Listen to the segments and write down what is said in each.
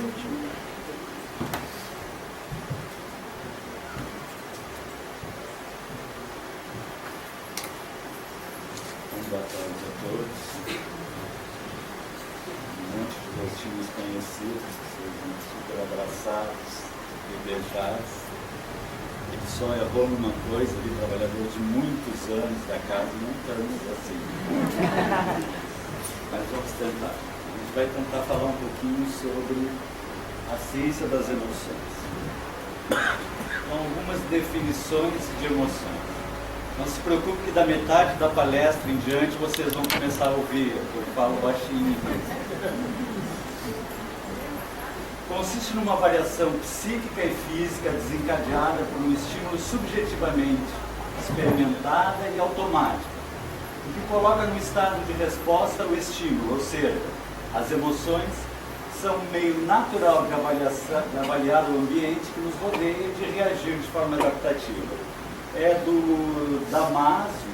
Boa tarde a todos. Um monte de rostinhos conhecidos, vocês vão super abraçados e beijados. Ele só errou numa coisa ali, trabalhador de muitos anos da casa, não estamos assim. Mas vamos tentar. A gente vai tentar falar um pouquinho sobre a ciência das emoções. Com algumas definições de emoções. Não se preocupe que da metade da palestra em diante vocês vão começar a ouvir, eu falo baixinho. Consiste numa variação psíquica e física desencadeada por um estímulo subjetivamente experimentada e automática, o que coloca no estado de resposta o estímulo, ou seja, as emoções são um meio natural de avaliar o ambiente que nos rodeia e de reagir de forma adaptativa. É do Damasio,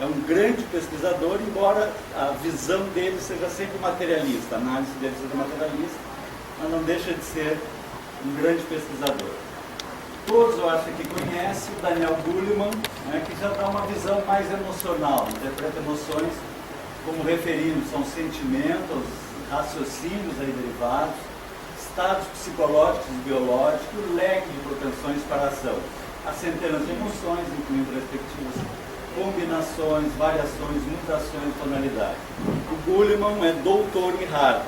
é um grande pesquisador, embora a visão dele seja sempre materialista, a análise dele seja materialista, mas não deixa de ser um grande pesquisador. Todos, eu acho que conhecem o Daniel Goleman, né, que já dá uma visão mais emocional, interpreta emoções como referindo, são sentimentos, raciocínios aí derivados, estados psicológicos e biológicos, o leque de propensões para a ação. Há centenas de emoções, incluindo respectivas combinações, variações, mutações, tonalidades. O Goleman é doutor em Harvard.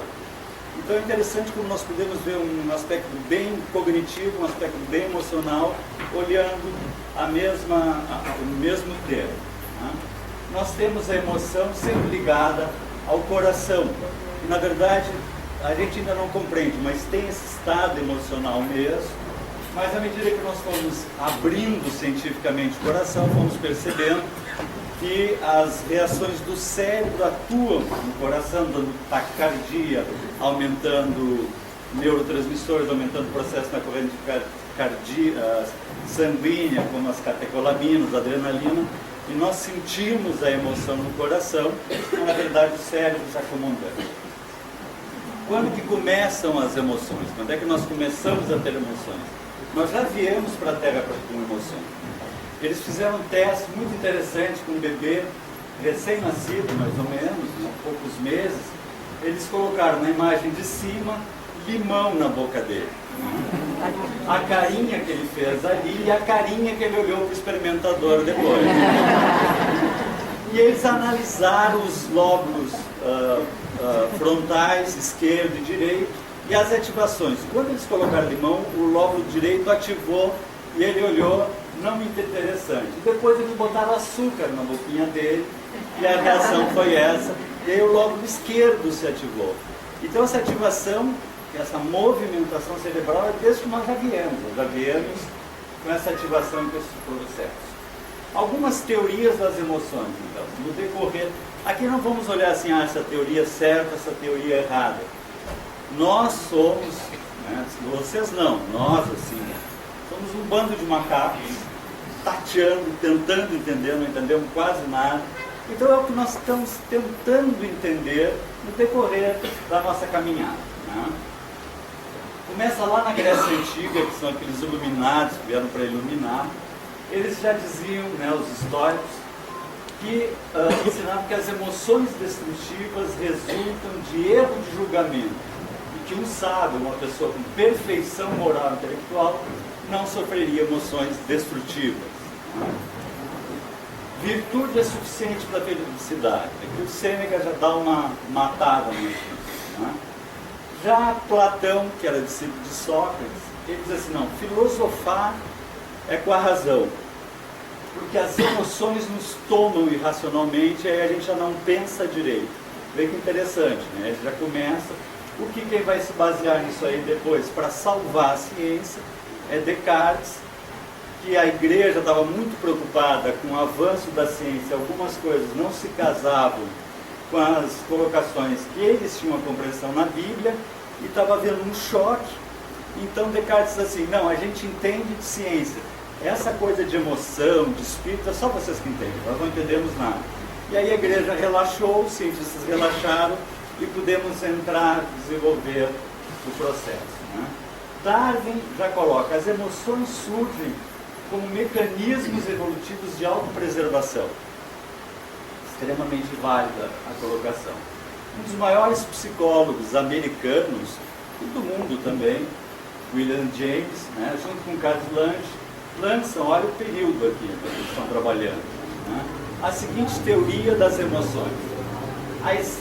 Então é interessante como nós podemos ver um aspecto bem cognitivo, um aspecto bem emocional, olhando o mesmo termo. Né? Nós temos a emoção sempre ligada ao coração. E, na verdade, a gente ainda não compreende, mas tem esse estado emocional mesmo. Mas à medida que nós fomos abrindo cientificamente o coração, fomos percebendo que as reações do cérebro atuam no coração, dando taquicardia, aumentando neurotransmissores, aumentando o processo na corrente sanguínea, como as catecolaminas, a adrenalina, e nós sentimos a emoção no coração, mas na verdade o cérebro está comandando. Quando que começam as emoções? Quando é que nós começamos a ter emoções? Nós já viemos para a Terra com emoção. Eles fizeram um teste muito interessante com um bebê recém-nascido, mais ou menos, há poucos meses. Eles colocaram na imagem de cima limão na boca dele. A carinha que ele fez ali e a carinha que ele olhou para o experimentador depois. E eles analisaram os lóbulos frontais, esquerdo e direito, e as ativações. Quando eles colocaram limão, o lóbulo direito ativou e ele olhou, não muito interessante. Depois eles botaram açúcar na boquinha dele e a reação foi essa. E aí o lóbulo esquerdo se ativou. Então essa ativação, essa movimentação cerebral é desde que nós já viemos com essa ativação e com esses processos. Algumas teorias das emoções, então, no decorrer. Aqui não vamos olhar assim, essa teoria é certa, essa teoria é errada. Nós somos, né, vocês não, nós assim, somos um bando de macacos, tateando, tentando entender, não entendemos quase nada. Então é o que nós estamos tentando entender no decorrer da nossa caminhada. Né? Começa lá na Grécia Antiga, que são aqueles iluminados que vieram para iluminar. Eles já diziam, né, os históricos, que ensinavam que as emoções destrutivas resultam de erro de julgamento. Que um sábio, uma pessoa com perfeição moral e intelectual, não sofreria emoções destrutivas. Virtude é suficiente para a felicidade. Aqui o Sêneca já dá uma matada nisso. Né? Já Platão, que era discípulo de Sócrates, ele diz assim, não, filosofar é com a razão. Porque as emoções nos tomam irracionalmente e aí a gente já não pensa direito. Vê que interessante, né? Ele já começa... O que quem vai se basear nisso aí depois para salvar a ciência é Descartes, que a igreja estava muito preocupada com o avanço da ciência, algumas coisas não se casavam com as colocações que eles tinham a compreensão na Bíblia e estava havendo um choque. Então Descartes diz assim, não, a gente entende de ciência, essa coisa de emoção, de espírito, é só vocês que entendem, nós não entendemos nada. E aí a igreja relaxou, os cientistas relaxaram, e pudemos entrar, desenvolver do processo. Né? Darwin já coloca, as emoções surgem como mecanismos evolutivos de autopreservação. Extremamente válida a colocação. Um dos maiores psicólogos americanos, e do mundo também, William James, né, junto com Carlos Lange, lançam, olha o período aqui que eles estão trabalhando, né, a seguinte teoria das emoções.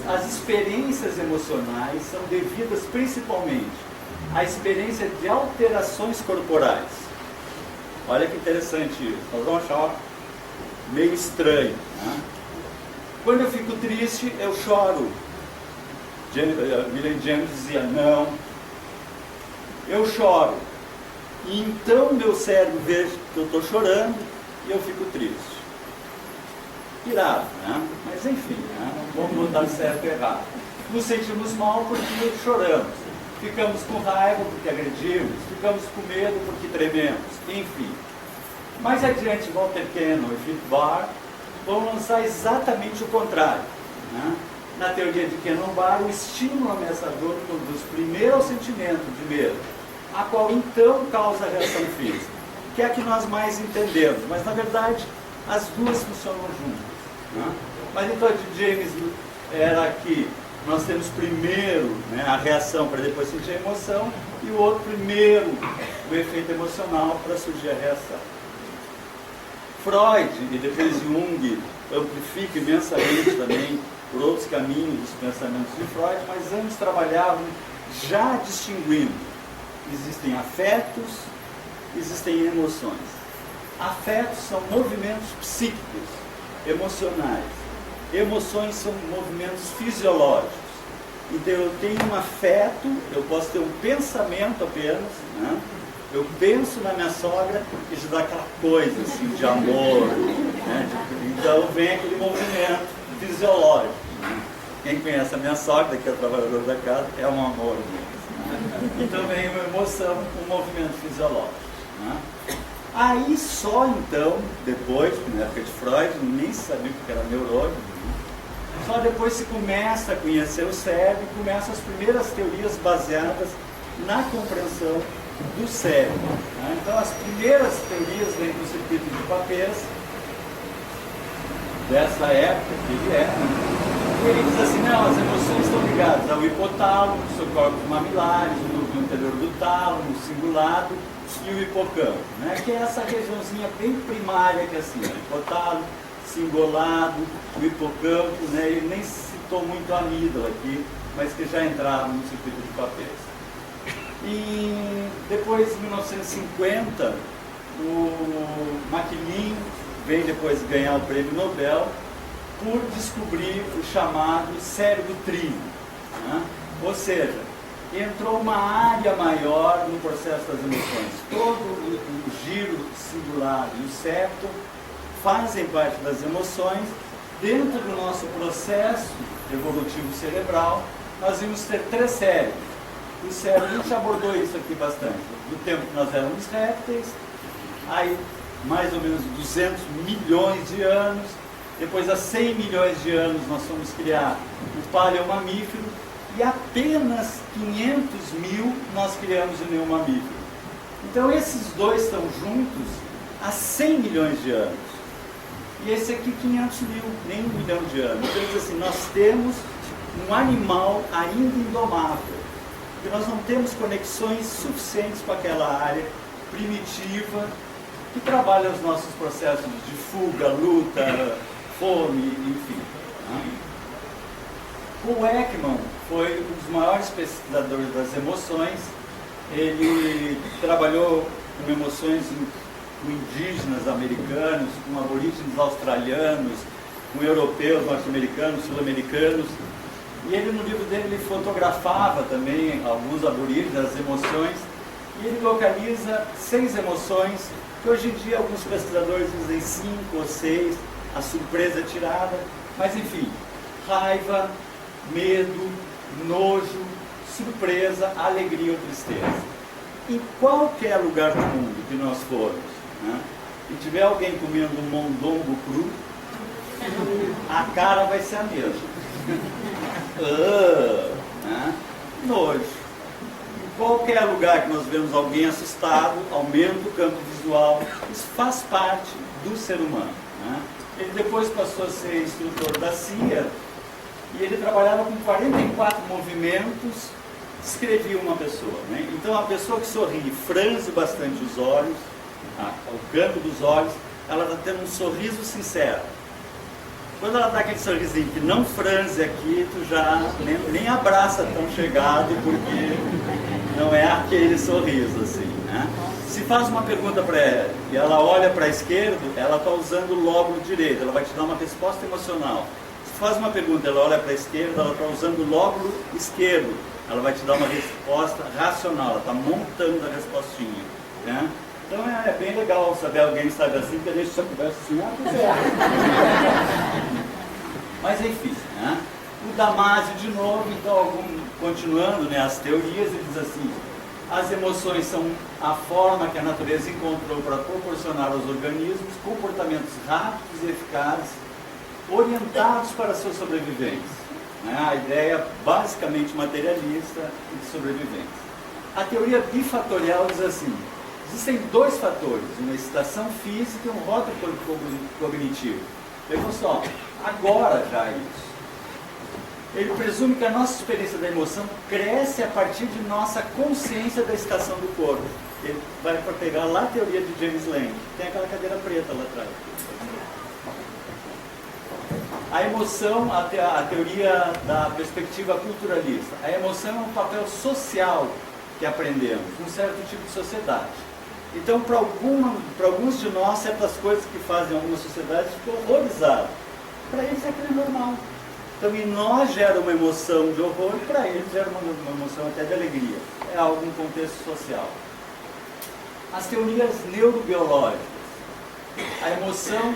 As experiências emocionais são devidas principalmente à experiência de alterações corporais. Olha que interessante isso, nós vamos achar meio estranho. Né? Quando eu fico triste, eu choro. William James dizia, não, eu choro. E então meu cérebro vê que eu estou chorando e eu fico triste. Irado, né? Mas enfim, né? Não vamos botar certo e errado. Nos sentimos mal porque choramos. Ficamos com raiva porque agredimos. Ficamos com medo porque trememos. Enfim. Mais adiante, Walter Cannon e Philip Barr vão lançar exatamente o contrário. Né? Na teoria de Cannon-Barr, o estímulo ameaçador conduz primeiro ao sentimento de medo, a qual então causa a reação física, que é a que nós mais entendemos, mas na verdade as duas funcionam juntas. Né? Mas então de James era que nós temos primeiro, né, a reação para depois sentir a emoção, e o outro primeiro o efeito emocional para surgir a reação. Freud e depois Jung amplifica imensamente também por outros caminhos os pensamentos de Freud, mas ambos trabalhavam já distinguindo. Existem afetos, existem emoções. Afetos são movimentos psíquicos, emocionais. Emoções são movimentos fisiológicos. Então eu tenho um afeto, eu posso ter um pensamento apenas, né? Eu penso na minha sogra e já dá aquela coisa assim de amor, né? Então vem aquele movimento fisiológico. Né? Quem conhece a minha sogra, que é o trabalhador da casa, é um amor mesmo. Né? Então vem uma emoção, um movimento fisiológico. Né? Aí só então, depois, na época de Freud, nem sabia o que era neurônio, né? Só depois se começa a conhecer o cérebro e começam as primeiras teorias baseadas na compreensão do cérebro. Né? Então as primeiras teorias vêm do circuito de Papez, dessa época que ele é. E ele diz assim, não, as emoções estão ligadas ao hipotálamo, ao seu corpo mamilares, o núcleo interior do tálamo, o cingulado e o hipocampo, né? Que é essa regiãozinha bem primária que é assim, o hipotálamo, cingulado, o hipocampo, né? Ele nem citou muito a amígdala aqui, mas que já entraram no circuito de Papez. E depois, em 1950, o MacLean vem depois ganhar o prêmio Nobel por descobrir o chamado cérebro trio. Né? Ou seja, entrou uma área maior no processo das emoções. Todo o giro cingulado e o septo fazem parte das emoções. Dentro do nosso processo evolutivo cerebral, nós vamos ter 3 cérebros. O cérebro, a gente abordou isso aqui bastante. Do tempo que nós éramos répteis, aí mais ou menos 200 milhões de anos, depois há 100 milhões de anos nós fomos criar o paleomamífero, e apenas 500 mil nós criamos o neomamífero. Então esses dois estão juntos há 100 milhões de anos. E esse aqui 500 mil, nem 1 milhão de anos. Então diz assim, nós temos um animal ainda indomável, porque nós não temos conexões suficientes com aquela área primitiva que trabalha os nossos processos de fuga, luta, fome, enfim. O Ekman foi um dos maiores pesquisadores das emoções. Ele trabalhou com emoções com indígenas americanos, com aborígenes australianos, com europeus, norte-americanos, sul-americanos. E ele, no livro dele, ele fotografava também alguns aborígenes, as emoções, e ele localiza 6 emoções, que hoje em dia alguns pesquisadores dizem 5 ou 6, a surpresa tirada, mas enfim, raiva, medo, nojo, surpresa, alegria ou tristeza. Em qualquer lugar do mundo que nós formos, né, e tiver alguém comendo um mondongo cru, a cara vai ser a mesma. Né? Nojo. Qualquer lugar que nós vemos alguém assustado, aumenta o campo visual. Isso faz parte do ser humano, né? Ele depois passou a ser instrutor da CIA e ele trabalhava com 44 movimentos, descrevia uma pessoa, né? Então a pessoa que sorri, franze bastante os olhos, o canto dos olhos, ela está tendo um sorriso sincero. Quando ela dá aquele sorrisinho que não franze aqui, tu já nem abraça tão chegado, porque não é aquele sorriso assim, né? Se faz uma pergunta para ela e ela olha para a esquerda, ela está usando o lóbulo direito, ela vai te dar uma resposta emocional. Se faz uma pergunta, ela olha para a esquerda, ela está usando o lóbulo esquerdo, ela vai te dar uma resposta racional, ela está montando a respostinha, né? Então é bem legal saber alguém sabe assim, que deixa essa conversa assim, Mas enfim, né? O Damasio de novo, então, continuando, né, as teorias, ele diz assim: as emoções são a forma que a natureza encontrou para proporcionar aos organismos comportamentos rápidos e eficazes, orientados para a sua sobrevivência. Né? A ideia basicamente materialista e de sobrevivência. A teoria bifatorial diz assim: existem dois fatores, uma excitação física e um rótulo cognitivo. Vejam só, agora já é isso. Ele presume que a nossa experiência da emoção cresce a partir de nossa consciência da excitação do corpo. Ele vai pegar lá a teoria de James Lange, tem aquela cadeira preta lá atrás. A emoção, a teoria da perspectiva culturalista. A emoção é um papel social que aprendemos, num certo tipo de sociedade. Então, para alguns de nós, certas coisas que fazem algumas sociedades ficam horrorizadas. Para eles é aquilo normal. Então, em nós gera uma emoção de horror, e para eles gera uma emoção até de alegria. É algo em contexto social. As teorias neurobiológicas. A emoção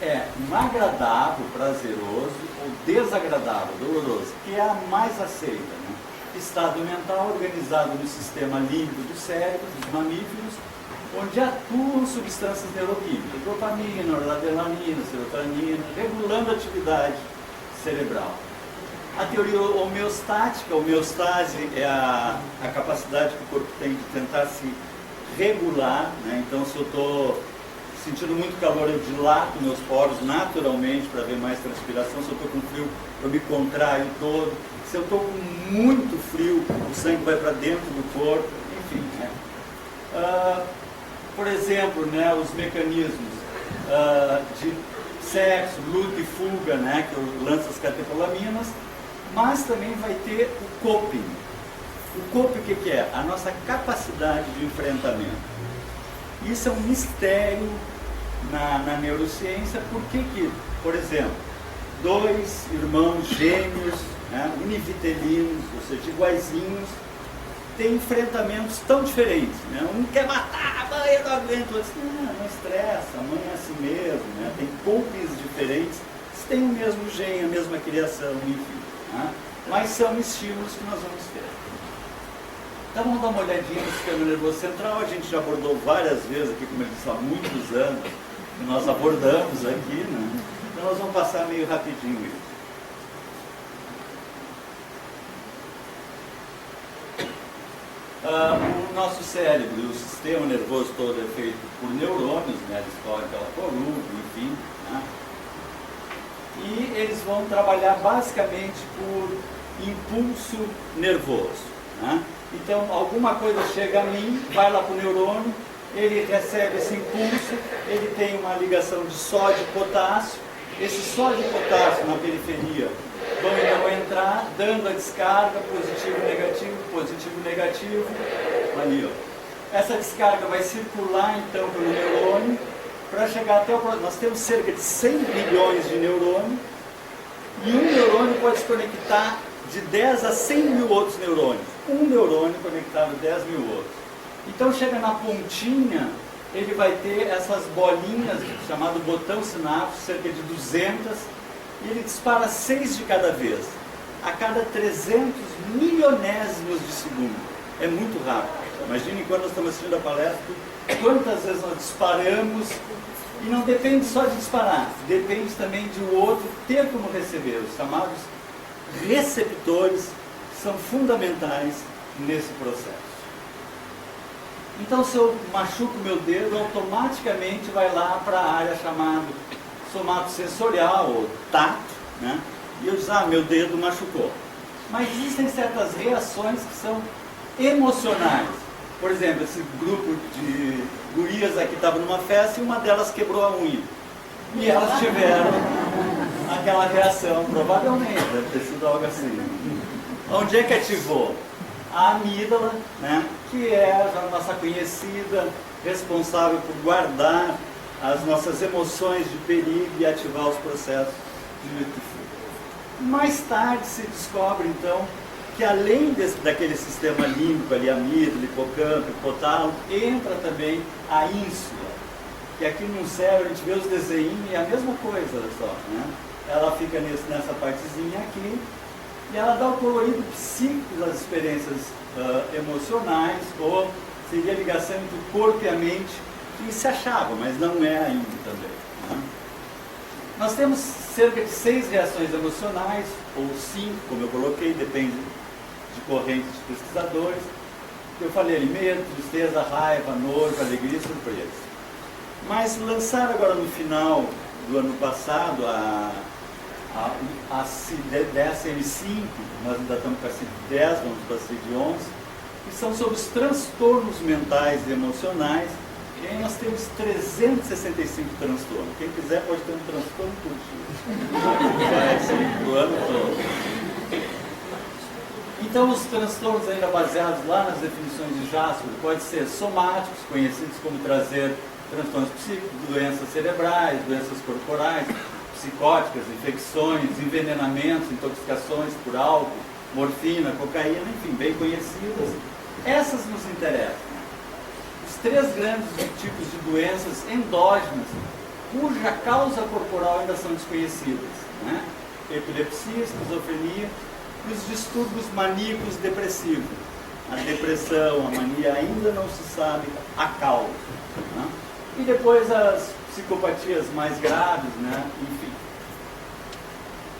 é um agradável, prazeroso, ou desagradável, doloroso, que é a mais aceita, né? Estado mental organizado no sistema límbico do cérebro, dos mamíferos, onde atuam substâncias neuroquímicas, dopamina, noradrenalina, serotonina, regulando a atividade cerebral. A teoria homeostática, a homeostase é a capacidade que o corpo tem de tentar se regular, né? Então, se eu estou sentindo muito calor, eu dilato meus poros naturalmente para ver mais transpiração. Se eu estou com frio, eu me contraio todo. Se eu estou com muito frio, o sangue vai para dentro do corpo, enfim, né? Por exemplo, né, os mecanismos de sexo, luta e fuga, né, que lança as catecolaminas, mas também vai ter o coping. O coping, o que é? A nossa capacidade de enfrentamento. Isso é um mistério na neurociência. Por que, por exemplo, dois irmãos gêmeos, né, univitelinos, ou seja, iguaizinhos, têm enfrentamentos tão diferentes, né? Um quer matar, a mãe, eu não aguento, o outro não estressa, a mãe é assim mesmo, né? Tem copings diferentes, eles têm o mesmo gene, a mesma criação, enfim, né? Mas são estímulos que nós vamos ter. Então vamos dar uma olhadinha no sistema nervoso central. A gente já abordou várias vezes aqui, como eu disse, há muitos anos, que nós abordamos aqui, né? Então nós vamos passar meio rapidinho isso. O nosso cérebro e o sistema nervoso todo é feito por neurônios, né? Eles correm pela coluna, enfim, né? E eles vão trabalhar basicamente por impulso nervoso, né? Então, alguma coisa chega a mim, vai lá para o neurônio, ele recebe esse impulso, ele tem uma ligação de sódio e potássio. Esse sódio e potássio na periferia vão então entrar, dando a descarga, positivo, negativo, ali, ó. Essa descarga vai circular então pelo neurônio, para chegar até o próximo. Nós temos cerca de 100 bilhões de neurônios, e um neurônio pode se conectar de 10 a 100 mil outros neurônios. Um neurônio conectado a 10 mil outros. Então chega na pontinha, ele vai ter essas bolinhas, chamado botão sináptico, cerca de 200, e ele dispara 6 de cada vez, a cada 300 milionésimos de segundo. É muito rápido. Imagine quando nós estamos assistindo a palestra, quantas vezes nós disparamos, e não depende só de disparar, depende também de o outro ter como receber. Os chamados receptores são fundamentais nesse processo. Então, se eu machuco meu dedo, automaticamente vai lá para a área chamada somatosensorial, ou tato, né? E eu diz, meu dedo machucou. Mas existem certas reações que são emocionais. Por exemplo, esse grupo de gurias aqui estava numa festa e uma delas quebrou a unha. E elas tiveram aquela reação, provavelmente, deve ter sido algo assim. Onde é que ativou? A amígdala, né, que é a nossa conhecida, responsável por guardar as nossas emoções de perigo e ativar os processos de luta e fuga. Mais tarde se descobre, então, que além daquele sistema límbico ali, amígdala, hipocampo, hipotálamo, entra também a ínsula, que aqui no cérebro a gente vê os desenhos e é a mesma coisa, olha só, né? Ela fica nessa partezinha aqui e ela dá o colorido psíquico das experiências emocionais, ou seria a ligação entre o corpo e a mente, que se achava, mas não é ainda também, né? Nós temos cerca de 6 reações emocionais, ou 5, como eu coloquei, depende de correntes de pesquisadores. Eu falei ali, medo, tristeza, raiva, nojo, alegria e surpresa. Mas lançaram agora no final do ano passado a DSM-5, nós ainda estamos com a CID-10, vamos para a CID-11, que são sobre os transtornos mentais e emocionais. E aí nós temos 365 transtornos. Quem quiser pode ter um transtorno por dia. O ano todo. Então, os transtornos ainda baseados lá nas definições de Jasper, podem ser somáticos, conhecidos como trazer transtornos psíquicos, doenças cerebrais, doenças corporais, psicóticas, infecções, envenenamentos, intoxicações por álcool, morfina, cocaína, enfim, bem conhecidas. Essas nos interessam. Os 3 grandes tipos de doenças endógenas, cuja causa corporal ainda são desconhecidas, né? Epilepsia, esquizofrenia e os distúrbios maníacos depressivos. A depressão, a mania, ainda não se sabe a causa, né? E depois as psicopatias mais graves, né? Enfim.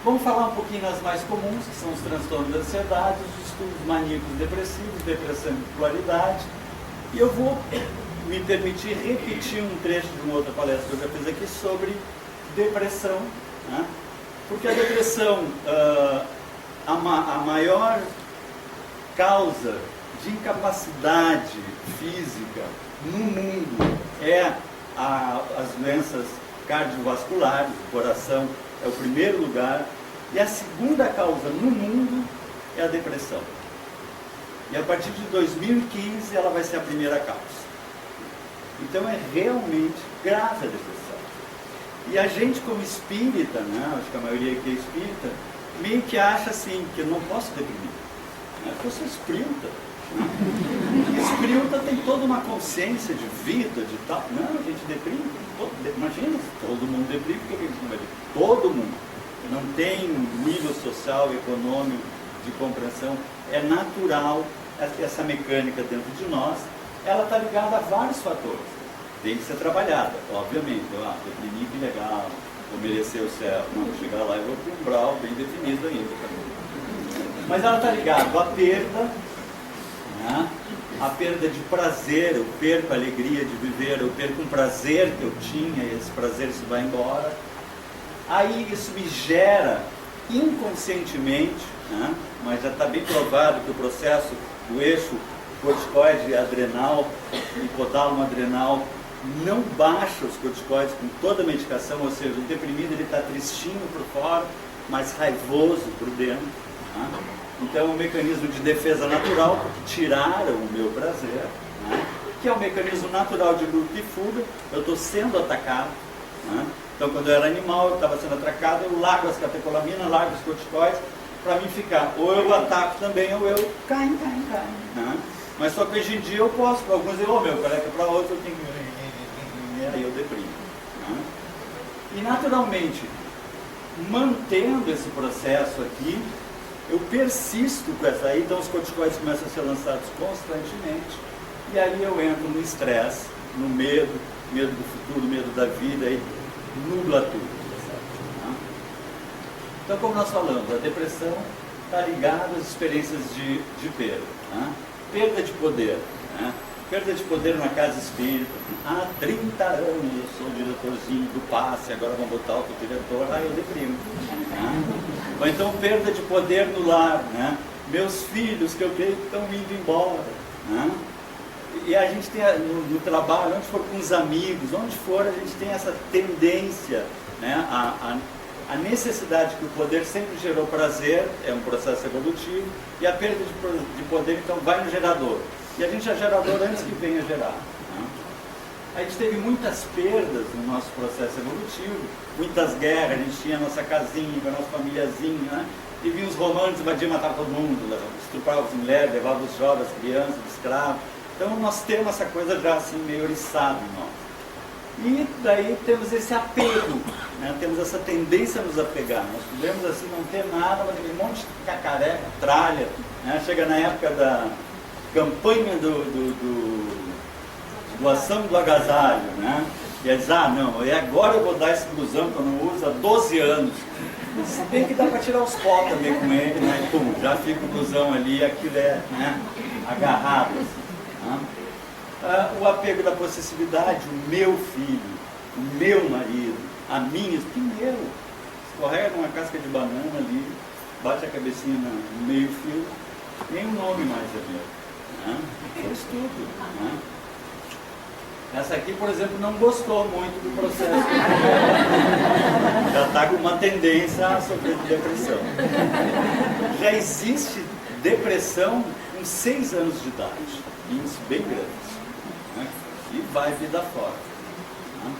Vamos falar um pouquinho nas mais comuns, que são os transtornos da ansiedade, os distúrbios maníacos depressivos, depressão e bipolaridade. E eu vou me permitir repetir um trecho de uma outra palestra que eu já fiz aqui sobre depressão, né? Porque a depressão, a maior causa de incapacidade física no mundo é as doenças cardiovasculares, o coração é o primeiro lugar, e a segunda causa no mundo é a depressão. E a partir de 2015 ela vai ser a primeira causa. Então é realmente grave a depressão. E a gente como espírita, né, acho que a maioria aqui é espírita, meio que acha assim, que eu não posso deprimir. Eu sou espírita. Espírita tem toda uma consciência de vida, de tal. Não, a gente deprime. Imagina, todo mundo deprime, por que a gente não vai deprimir? Todo mundo. Não tem nível social, econômico, de compreensão. É natural essa mecânica dentro de nós. Ela está ligada a vários fatores. Tem que ser trabalhada, obviamente. Deprimir, que legal, vou merecer o céu. Não, chegar lá e vou para um umbral bem definido ainda também. Mas ela está ligada à perda, né? A perda de prazer, eu perco a alegria de viver, eu perco um prazer que eu tinha, e esse prazer se vai embora. Aí isso me gera inconscientemente, né? Mas já está bem provado que o processo do eixo corticoide adrenal, hipotálamo adrenal, não baixa os corticoides com toda a medicação, ou seja, o deprimido ele está tristinho por fora, mas raivoso por dentro, né? Então é um mecanismo de defesa natural, porque tiraram o meu prazer, né? Que é um mecanismo natural de luta e fuga. Eu estou sendo atacado, né? Então quando eu era animal, eu estava sendo atacado, eu largo as catecolaminas, largo os corticoides, para mim ficar, ou eu ataco também, ou eu caio, né? Mas só que hoje em dia eu posso, para alguns eu, meu, careca para outro, eu tenho que... aí eu deprimo, né? E naturalmente, mantendo esse processo aqui, eu persisto com essa aí, então os corticoides começam a ser lançados constantemente, e aí eu entro no estresse, no medo do futuro, medo da vida, e nubla tudo. Né? Então, como nós falamos, a depressão está ligada às experiências de perda. Né? Perda de poder. Né? Perda de poder na casa espírita. Há 30 anos eu sou diretorzinho do passe, agora vão botar outro diretor, eu deprimo. Ou então perda de poder no lar, né? Meus filhos que eu creio que estão indo embora. Né? E a gente tem no trabalho, onde for com os amigos, onde for, a gente tem essa tendência, né? A necessidade que o poder sempre gerou prazer, é um processo evolutivo, e a perda de poder, então, vai no gerador. E a gente é gerador antes que venha gerar. Né? A gente teve muitas perdas no nosso processo evolutivo, muitas guerras, a gente tinha a nossa casinha, a nossa famíliazinha, né? E vinham os romanos, invadiam, matavam todo mundo, estupravam as mulheres, levavam os jovens, as crianças, os escravos. Então nós temos essa coisa já assim meio oriçada em nós. E daí temos esse apego, né? Temos essa tendência a nos apegar. Nós podemos assim não ter nada, mas um monte de cacareca, tralha, né? Chega na época da campanha do doação do agasalho, né? E diz, não, e agora eu vou dar esse blusão que eu não uso há 12 anos. Se bem que dá para tirar os pó também com ele, né? E pum, já fica o blusão ali, aquilo é, né? Agarrado. Assim, né? O apego da possessividade, o meu filho, o meu marido, a minha, que meu, escorrega numa casca de banana ali, bate a cabecinha no meio fio, nem o nome mais é meu. Né? Foi isso tudo. Né? Essa aqui, por exemplo, não gostou muito do processo. Já está com uma tendência a sofrer de depressão. Já existe depressão com 6 anos de idade, índices bem grandes. Né? E vai vida fora. Né?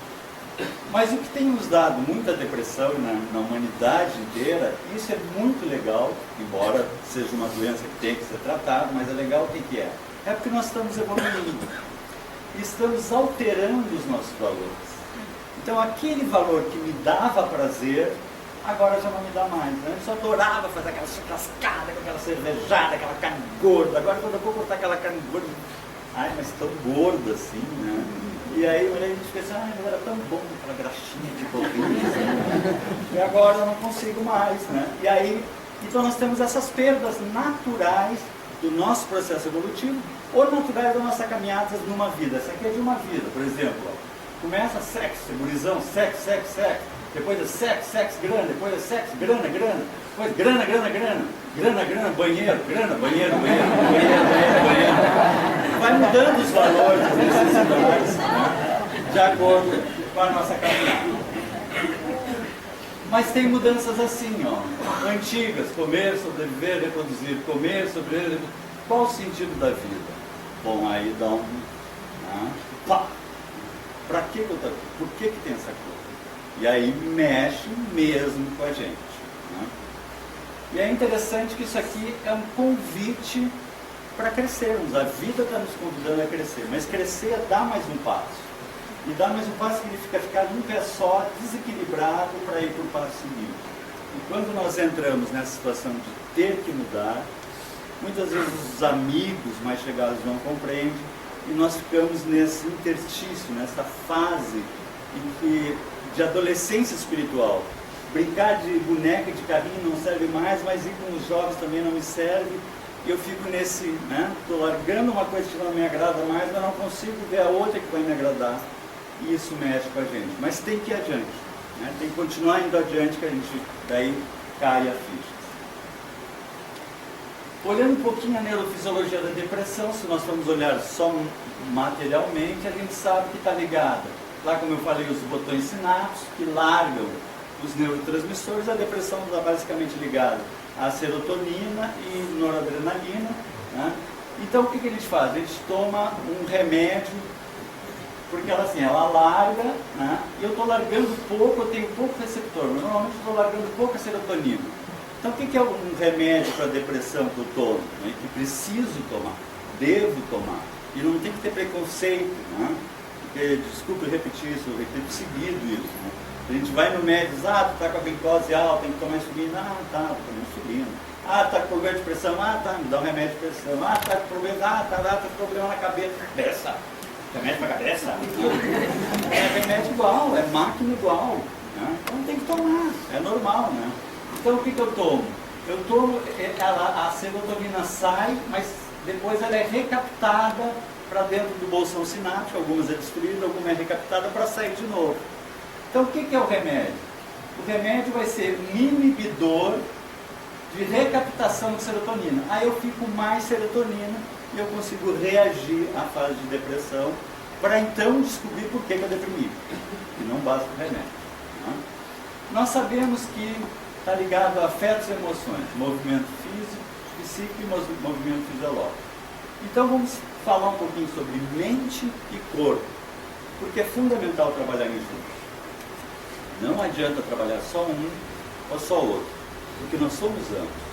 Mas o que tem nos dado muita depressão na humanidade inteira, isso é muito legal, embora seja uma doença que tem que ser tratada, mas é legal o que é? É porque nós estamos evoluindo. E estamos alterando os nossos valores. Então aquele valor que me dava prazer, agora já não me dá mais. Né? Eu só adorava fazer aquela churrascada, aquela cervejada, aquela carne gorda. Agora quando eu vou cortar aquela carne gorda, ai, mas tão gorda assim, né? E aí a gente pensa, mas era tão bom aquela graxinha de bovina, né? E agora eu não consigo mais, né? E aí, então nós temos essas perdas naturais do nosso processo evolutivo, ou naturais da nossa caminhada numa vida. Essa aqui é de uma vida, por exemplo. Ó. Começa sexo, gurizão, sexo. Depois é sexo, grana. Depois é sexo, grana. Depois grana. Grana, banheiro. Vai mudando os valores, as necessidades, né? De acordo com a nossa caminhada. Mas tem mudanças assim, ó, antigas, comer, sobreviver, reproduzir, comer, sobreviver. Qual o sentido da vida? Bom, aí dá um... pá! Pra que eu tô aqui? Por que tem essa coisa? E aí mexe mesmo com a gente. Né? E é interessante que isso aqui é um convite para crescermos. A vida está nos convidando a crescer, mas crescer é dar mais um passo. E dar mais um passo significa ficar num pé só, desequilibrado, para ir para o passo seguinte. E quando nós entramos nessa situação de ter que mudar, muitas vezes os amigos mais chegados não compreendem, e nós ficamos nesse interstício, nessa fase de adolescência espiritual. Brincar de boneca de carrinho não serve mais, mas ir com os jovens também não me serve. E eu fico nesse, né? Estou largando uma coisa que não me agrada mais, mas não consigo ver a outra que vai me agradar. E isso mexe com a gente. Mas tem que ir adiante. Né? Tem que continuar indo adiante, que a gente daí cai a ficha. Olhando um pouquinho a neurofisiologia da depressão, se nós formos olhar só materialmente, a gente sabe que está ligada. Lá, como eu falei, os botões sinápticos que largam os neurotransmissores, a depressão está basicamente ligada à serotonina e noradrenalina. Né? Então, o que a gente faz? A gente toma um remédio, porque ela, assim, ela larga, né? E eu estou largando pouco, eu tenho pouco receptor, mas normalmente estou largando pouca serotonina. Então, o que é um remédio para depressão que eu tomo? Né? Que preciso tomar, devo tomar. E não tem que ter preconceito, né? Porque, desculpe repetir isso, eu repito seguido isso. Né? A gente vai no médico e diz, tu está com a glicose alta, tem que tomar insulina. Tá, estou tomando insulina. Está com problema de pressão, tá, me dá um remédio de pressão. Está com problema, tá com problema na cabeça. Remédio para a cabeça? É remédio igual, é máquina igual. Né? Então tem que tomar, é normal, né? Então o que eu tomo? Eu tomo, a serotonina sai, mas depois ela é recaptada para dentro do bolsão sináptico, algumas é destruída, alguma é recaptada para sair de novo. Então o que é o remédio? O remédio vai ser um inibidor de recaptação de serotonina. Aí eu fico mais serotonina e eu consigo reagir à fase de depressão para então descobrir por que eu deprimi. E não basta o remédio. Né? Nós sabemos que está ligado a afetos e emoções, movimento físico, psíquico e movimento fisiológico. Então vamos falar um pouquinho sobre mente e corpo, porque é fundamental trabalhar em juntos. Não adianta trabalhar só um ou só outro, porque nós somos ambos.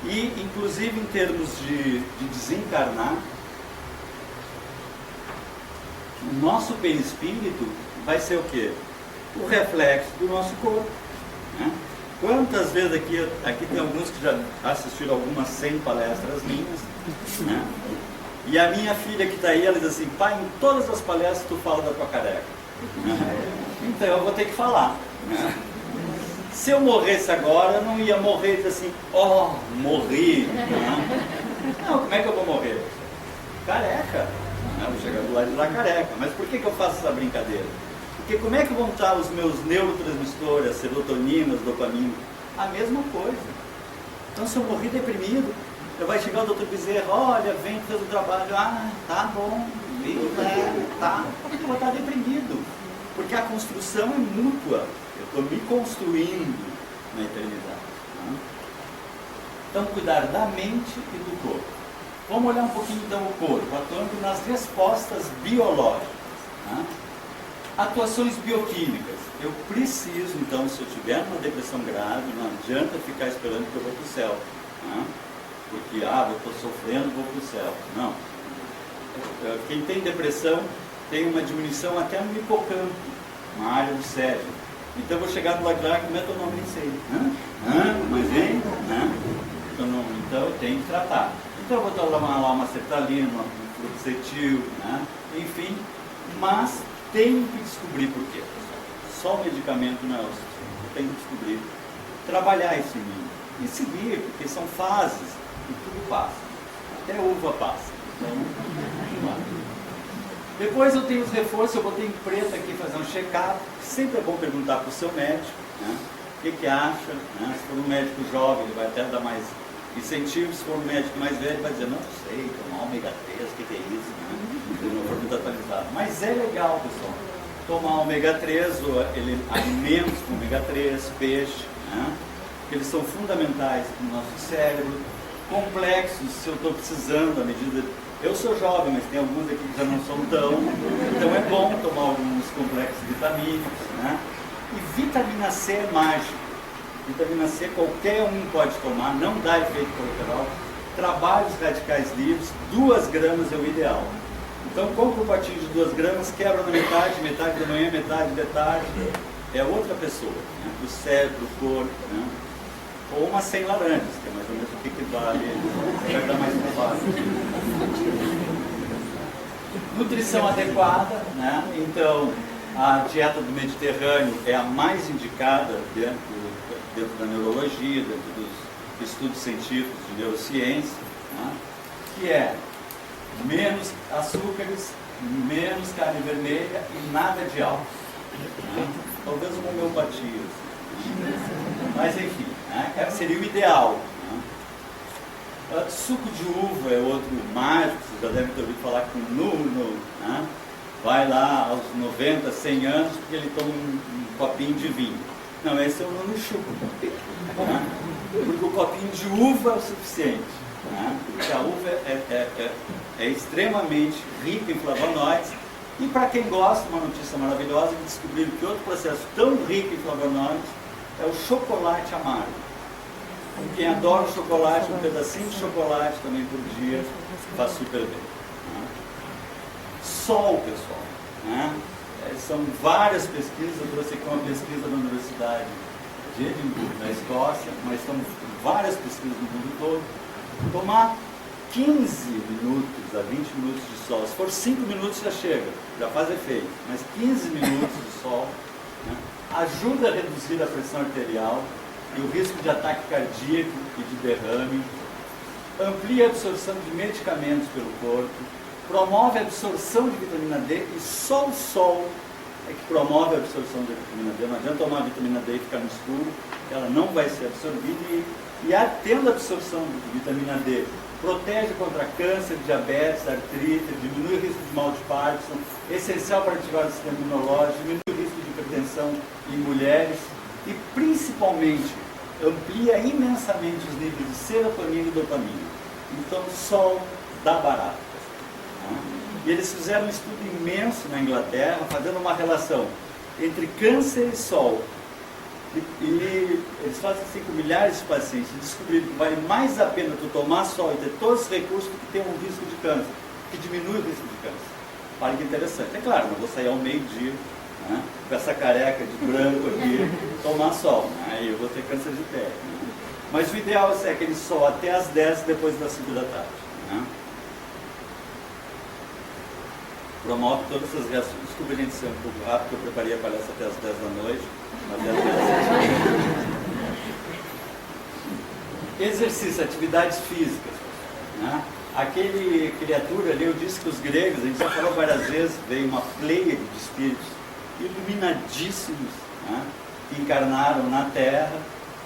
E, inclusive, em termos de desencarnar, o nosso perispírito vai ser o quê? O reflexo do nosso corpo. Né? Quantas vezes aqui tem alguns que já assistiram algumas 100 palestras minhas, né? E a minha filha que está aí, ela diz assim, pai, em todas as palestras tu fala da tua careca. Então eu vou ter que falar. Né? Se eu morresse agora, eu não ia morrer e dizer assim, morri. Né? Não, como é que eu vou morrer? Careca. Eu vou chegar do lado de lá careca. Mas por que eu faço essa brincadeira? Porque como é que vão estar os meus neurotransmissores, serotoninas, dopamina? A mesma coisa. Então se eu morrer deprimido, eu vai chegar o doutor Bezerra, olha, vem fazer o trabalho, tá bom, tá. Eu vou estar deprimido. Porque a construção é mútua. Eu estou me construindo na eternidade. Né? Então cuidar da mente e do corpo. Vamos olhar um pouquinho então o corpo, atuando nas respostas biológicas. Né? Atuações bioquímicas. Eu preciso, então, se eu tiver uma depressão grave, não adianta ficar esperando que eu vou para o céu. Né? Porque, eu estou sofrendo, vou para o céu. Não. Quem tem depressão tem uma diminuição até no hipocampo, uma área do cérebro. Então eu vou chegar no lado lá, como é teu nome? Nem sei. Mas vem? Então eu tenho que tratar. Então eu vou tomar lá uma sertralina, uma fluoxetil, né? Enfim, mas tenho que descobrir por quê. Só o medicamento não é o suficiente. Eu tenho que descobrir, trabalhar isso em mim e seguir, porque são fases e tudo passa. Até a uva passa. Então, depois eu tenho os reforços, eu botei em preto aqui fazer um check-up. Sempre é bom perguntar para o seu médico, né? O que acha. Né? Se for um médico jovem, ele vai até dar mais incentivo. Se for um médico mais velho, ele vai dizer, não sei, tomar ômega 3, o que é isso? Né? Ele não for muito atualizado. Mas é legal, pessoal. Tomar ômega 3, alimentos com ômega 3, peixe, né? Eles são fundamentais para o nosso cérebro. Complexos, se eu estou precisando, à medida... Eu sou jovem, mas tem alguns aqui que já não são tão. Então é bom tomar alguns complexos vitamínicos. Né? E vitamina C é mágico. Vitamina C qualquer um pode tomar, não dá efeito colateral. Trabalhos radicais livres, 2 gramas é o ideal. Então compra um potinho de 2 gramas, quebra na metade, metade da manhã, metade da tarde. É outra pessoa, né? Para o cérebro, para o corpo. Né? Ou uma 100 laranjas, que é mais ou menos o que vale, vai dar mais trabalho. Nutrição adequada, né? Então a dieta do Mediterrâneo é a mais indicada dentro da neurologia, dentro dos estudos científicos de neurociência, né? Que é menos açúcares, menos carne vermelha e nada de álcool. Né? Talvez uma homeopatia. Mas enfim, né? Seria o ideal. Né? Suco de uva é outro mágico, vocês já devem ter ouvido falar com Nuno, né? Vai lá aos 90, 100 anos, porque ele toma um copinho de vinho. Não, esse é o Nuno Chuco. Né? Porque o copinho de uva é o suficiente. Né? Porque a uva é extremamente rica em flavonoides. E para quem gosta, uma notícia maravilhosa, descobriram que outro processo tão rico em flavonoides é o chocolate amargo. Quem adora o chocolate, um pedacinho de chocolate também por dia faz super bem. Né? Sol, pessoal. Né? São várias pesquisas, eu trouxe aqui uma pesquisa da Universidade de Edimburgo, na Escócia, mas são várias pesquisas no mundo todo. Tomar 15 minutos a 20 minutos de sol, se for 5 minutos já chega, já faz efeito, mas 15 minutos de sol, né, ajuda a reduzir a pressão arterial e o risco de ataque cardíaco e de derrame, amplia a absorção de medicamentos pelo corpo, promove a absorção de vitamina D e só o sol é que promove a absorção de vitamina D. Não adianta tomar vitamina D e ficar no escuro, ela não vai ser absorvida e tendo absorção de vitamina D, protege contra câncer, diabetes, artrite, diminui o risco de mal de Parkinson, essencial para ativar o sistema imunológico, diminui o risco de hipertensão em mulheres e principalmente amplia imensamente os níveis de serotonina e dopamina. Então o sol dá barato. E eles fizeram um estudo imenso na Inglaterra, fazendo uma relação entre câncer e sol. E eles fazem assim com milhares de pacientes e descobriram que vale mais a pena tu tomar sol e ter todos os recursos do que ter um risco de câncer, que diminui o risco de câncer. Olha que interessante. É claro, não vou sair ao meio-dia, né, com essa careca de branco aqui, tomar sol, né, aí eu vou ter câncer de pele. Né. Mas o ideal é aquele sol até às 10 depois das 5 da tarde. Né. Promove todas essas reações. Desculpa a gente ser um pouco rápido, porque eu preparei a palestra até às 10 da noite. Exercício, atividades físicas. Né? Aquele criatura ali, eu disse que os gregos, a gente já falou várias vezes, veio uma pleiade de espíritos iluminadíssimos, né? Que encarnaram na Terra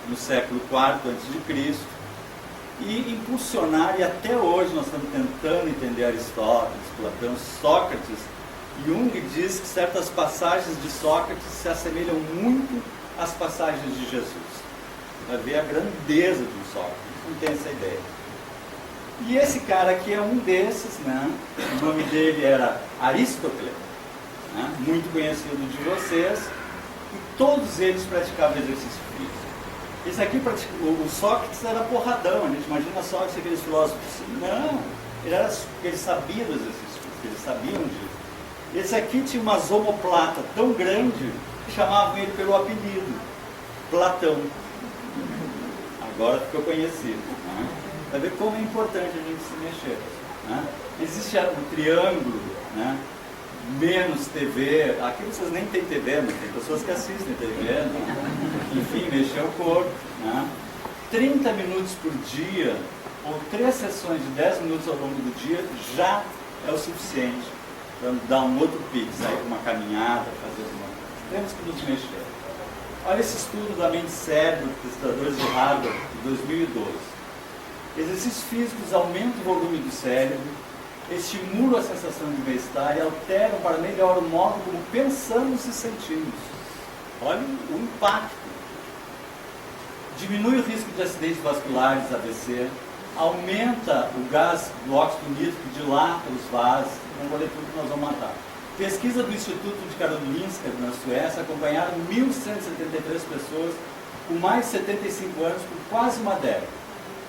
no século IV a.C. e impulsionaram, e até hoje nós estamos tentando entender Aristóteles, Platão, Sócrates. Jung diz que certas passagens de Sócrates se assemelham muito às passagens de Jesus. Vai ver a grandeza de um Sócrates, não tem essa ideia. E esse cara aqui é um desses, né? O nome dele era Aristóteles, né? Muito conhecido de vocês, e todos eles praticavam exercício físico. Esse aqui, o Sócrates era porradão, a gente imagina Sócrates, aqueles filósofos assim, não, ele sabia do exercício físico, eles sabiam disso. Esse aqui tinha uma omoplata tão grande que chamavam ele pelo apelido, Platão. Agora ficou conhecido. Né? Vai ver como é importante a gente se mexer. Né? Existe o triângulo, né? Menos TV. Aqui vocês nem têm TV, mas tem pessoas que assistem TV. Né? Enfim, mexer o corpo. Né? 30 minutos por dia, ou 3 sessões de 10 minutos ao longo do dia, já é o suficiente para dar um outro pique, sair para uma caminhada, fazer alguma coisa. Temos que nos mexer. Olha esse estudo da mente cérebro dos pesquisadores de Harvard, de 2012. Exercícios físicos aumentam o volume do cérebro, estimulam a sensação de bem-estar e alteram para melhor o modo como pensamos e sentimos. Olha o impacto. Diminui o risco de acidentes vasculares, AVC, aumenta o gás do óxido nítrico que dilata os vasos. Não vou ler tudo que nós vamos matar. Pesquisa do Instituto de Karolinska, na Suécia, acompanharam 1.173 pessoas com mais de 75 anos por quase uma década.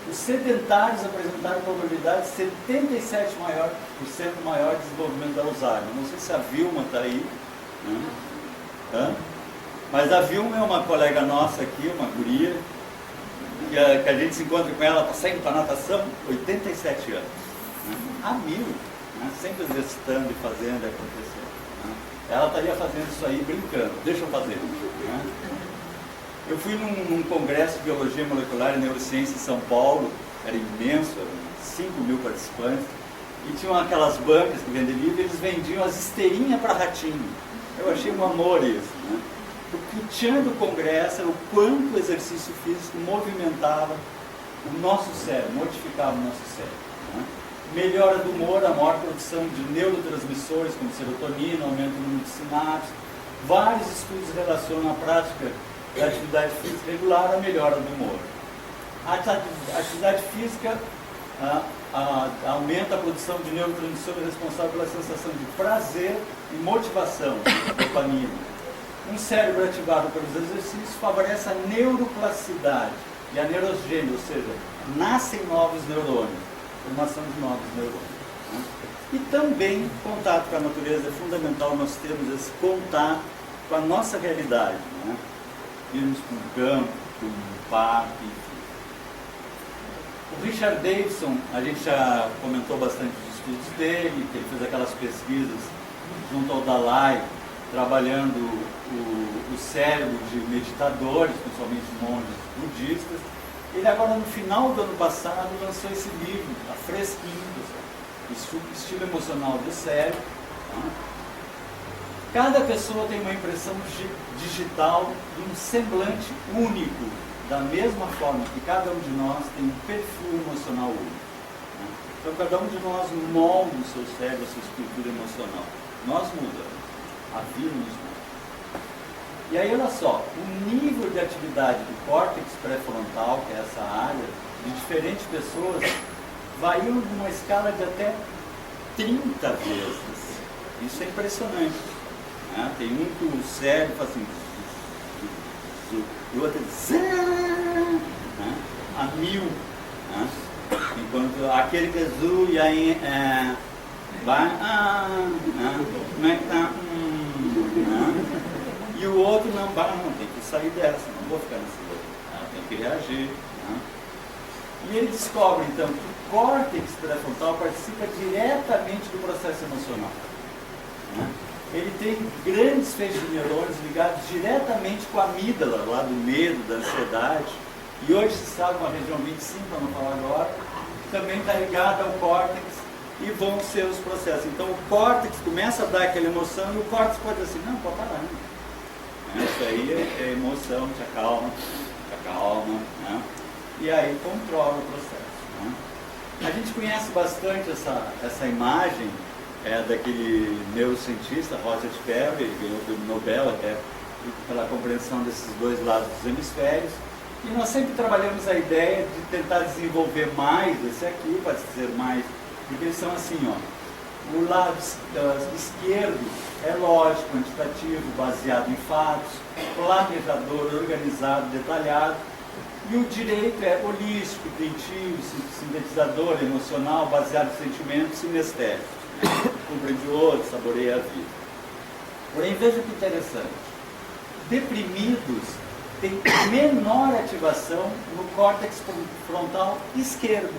Os sedentários apresentaram probabilidade 77% maior de desenvolvimento da Alzheimer. Não sei se a Vilma está aí. Mas a Vilma é uma colega nossa aqui, uma guria, que a gente se encontra com ela, está saindo para natação, 87 anos. Há 1000. Né? Sempre exercitando e fazendo e acontecendo. Né? Ela estaria fazendo isso aí brincando, deixa eu fazer. Né? Eu fui num congresso de biologia molecular e neurociência em São Paulo, era imenso, eram 5.000 participantes, e tinham aquelas bancas que vendem livro, e eles vendiam as esteirinhas para ratinho. Eu achei um amor isso. Né? O que tinha do congresso era o quanto o exercício físico movimentava o nosso cérebro, modificava o nosso cérebro. Né? Melhora do humor, a maior produção de neurotransmissores como serotonina, aumento do número de sinapses. Vários estudos relacionam a prática da atividade física regular à melhora do humor. A atividade física aumenta a produção de neurotransmissores responsáveis pela sensação de prazer e motivação, dopamina. Um cérebro ativado pelos exercícios favorece a neuroplasticidade e a neurogênese, ou seja, nascem novos neurônios. Formação de novos neurônios. Né? E também contato com a natureza é fundamental, nós temos esse contato com a nossa realidade. Né? Irmos para um campo, para um parque, enfim. O Richard Davidson, a gente já comentou bastante dos estudos dele, que ele fez aquelas pesquisas junto ao Dalai, trabalhando o cérebro de meditadores, principalmente monges budistas. Ele agora, no final do ano passado, lançou esse livro, está fresquinho, pessoal. estilo emocional do cérebro. Tá? Cada pessoa tem uma impressão digital de um semblante único, da mesma forma que cada um de nós tem um perfil emocional único. Né? Então, cada um de nós molda o seu cérebro, a sua estrutura emocional. Nós mudamos, a vida nos muda. E aí, olha só, o nível de atividade do córtex pré-frontal, que é essa área, de diferentes pessoas, varia numa escala de até 30 vezes. Isso é impressionante. Né? Tem um que o cérebro faz assim, e o outro né? A 1000. Né? Enquanto aquele que é azul e aí vai, né? Como é que tá? Né? E o outro não, tem que sair dessa, não vou ficar nesse lugar, tem que reagir. Né? E ele descobre, então, que o córtex pré-frontal participa diretamente do processo emocional. Né? Ele tem grandes feixes de neurônios ligados diretamente com a amígdala, lá do medo, da ansiedade. E hoje se sabe, uma região 25, para não falar agora, que também está ligada ao córtex e vão ser os processos. Então o córtex começa a dar aquela emoção e o córtex pode dizer assim, não, pode parar. Isso aí é emoção, te acalma. Né? E aí controla o processo. Né? A gente conhece bastante essa imagem daquele neurocientista, Robert Perry, ele ganhou o prêmio Nobel até pela compreensão desses dois lados dos hemisférios. E nós sempre trabalhamos a ideia de tentar desenvolver mais esse aqui, para dizer mais, porque eles são assim, ó. O lado esquerdo é lógico, quantitativo, baseado em fatos, planejador, organizado, detalhado. E o direito é holístico, intuitivo, sintetizador, emocional, baseado em sentimentos, sinestésico. Compreende o outro, saboreia a vida. Porém, veja que interessante. Deprimidos têm menor ativação no córtex frontal esquerdo.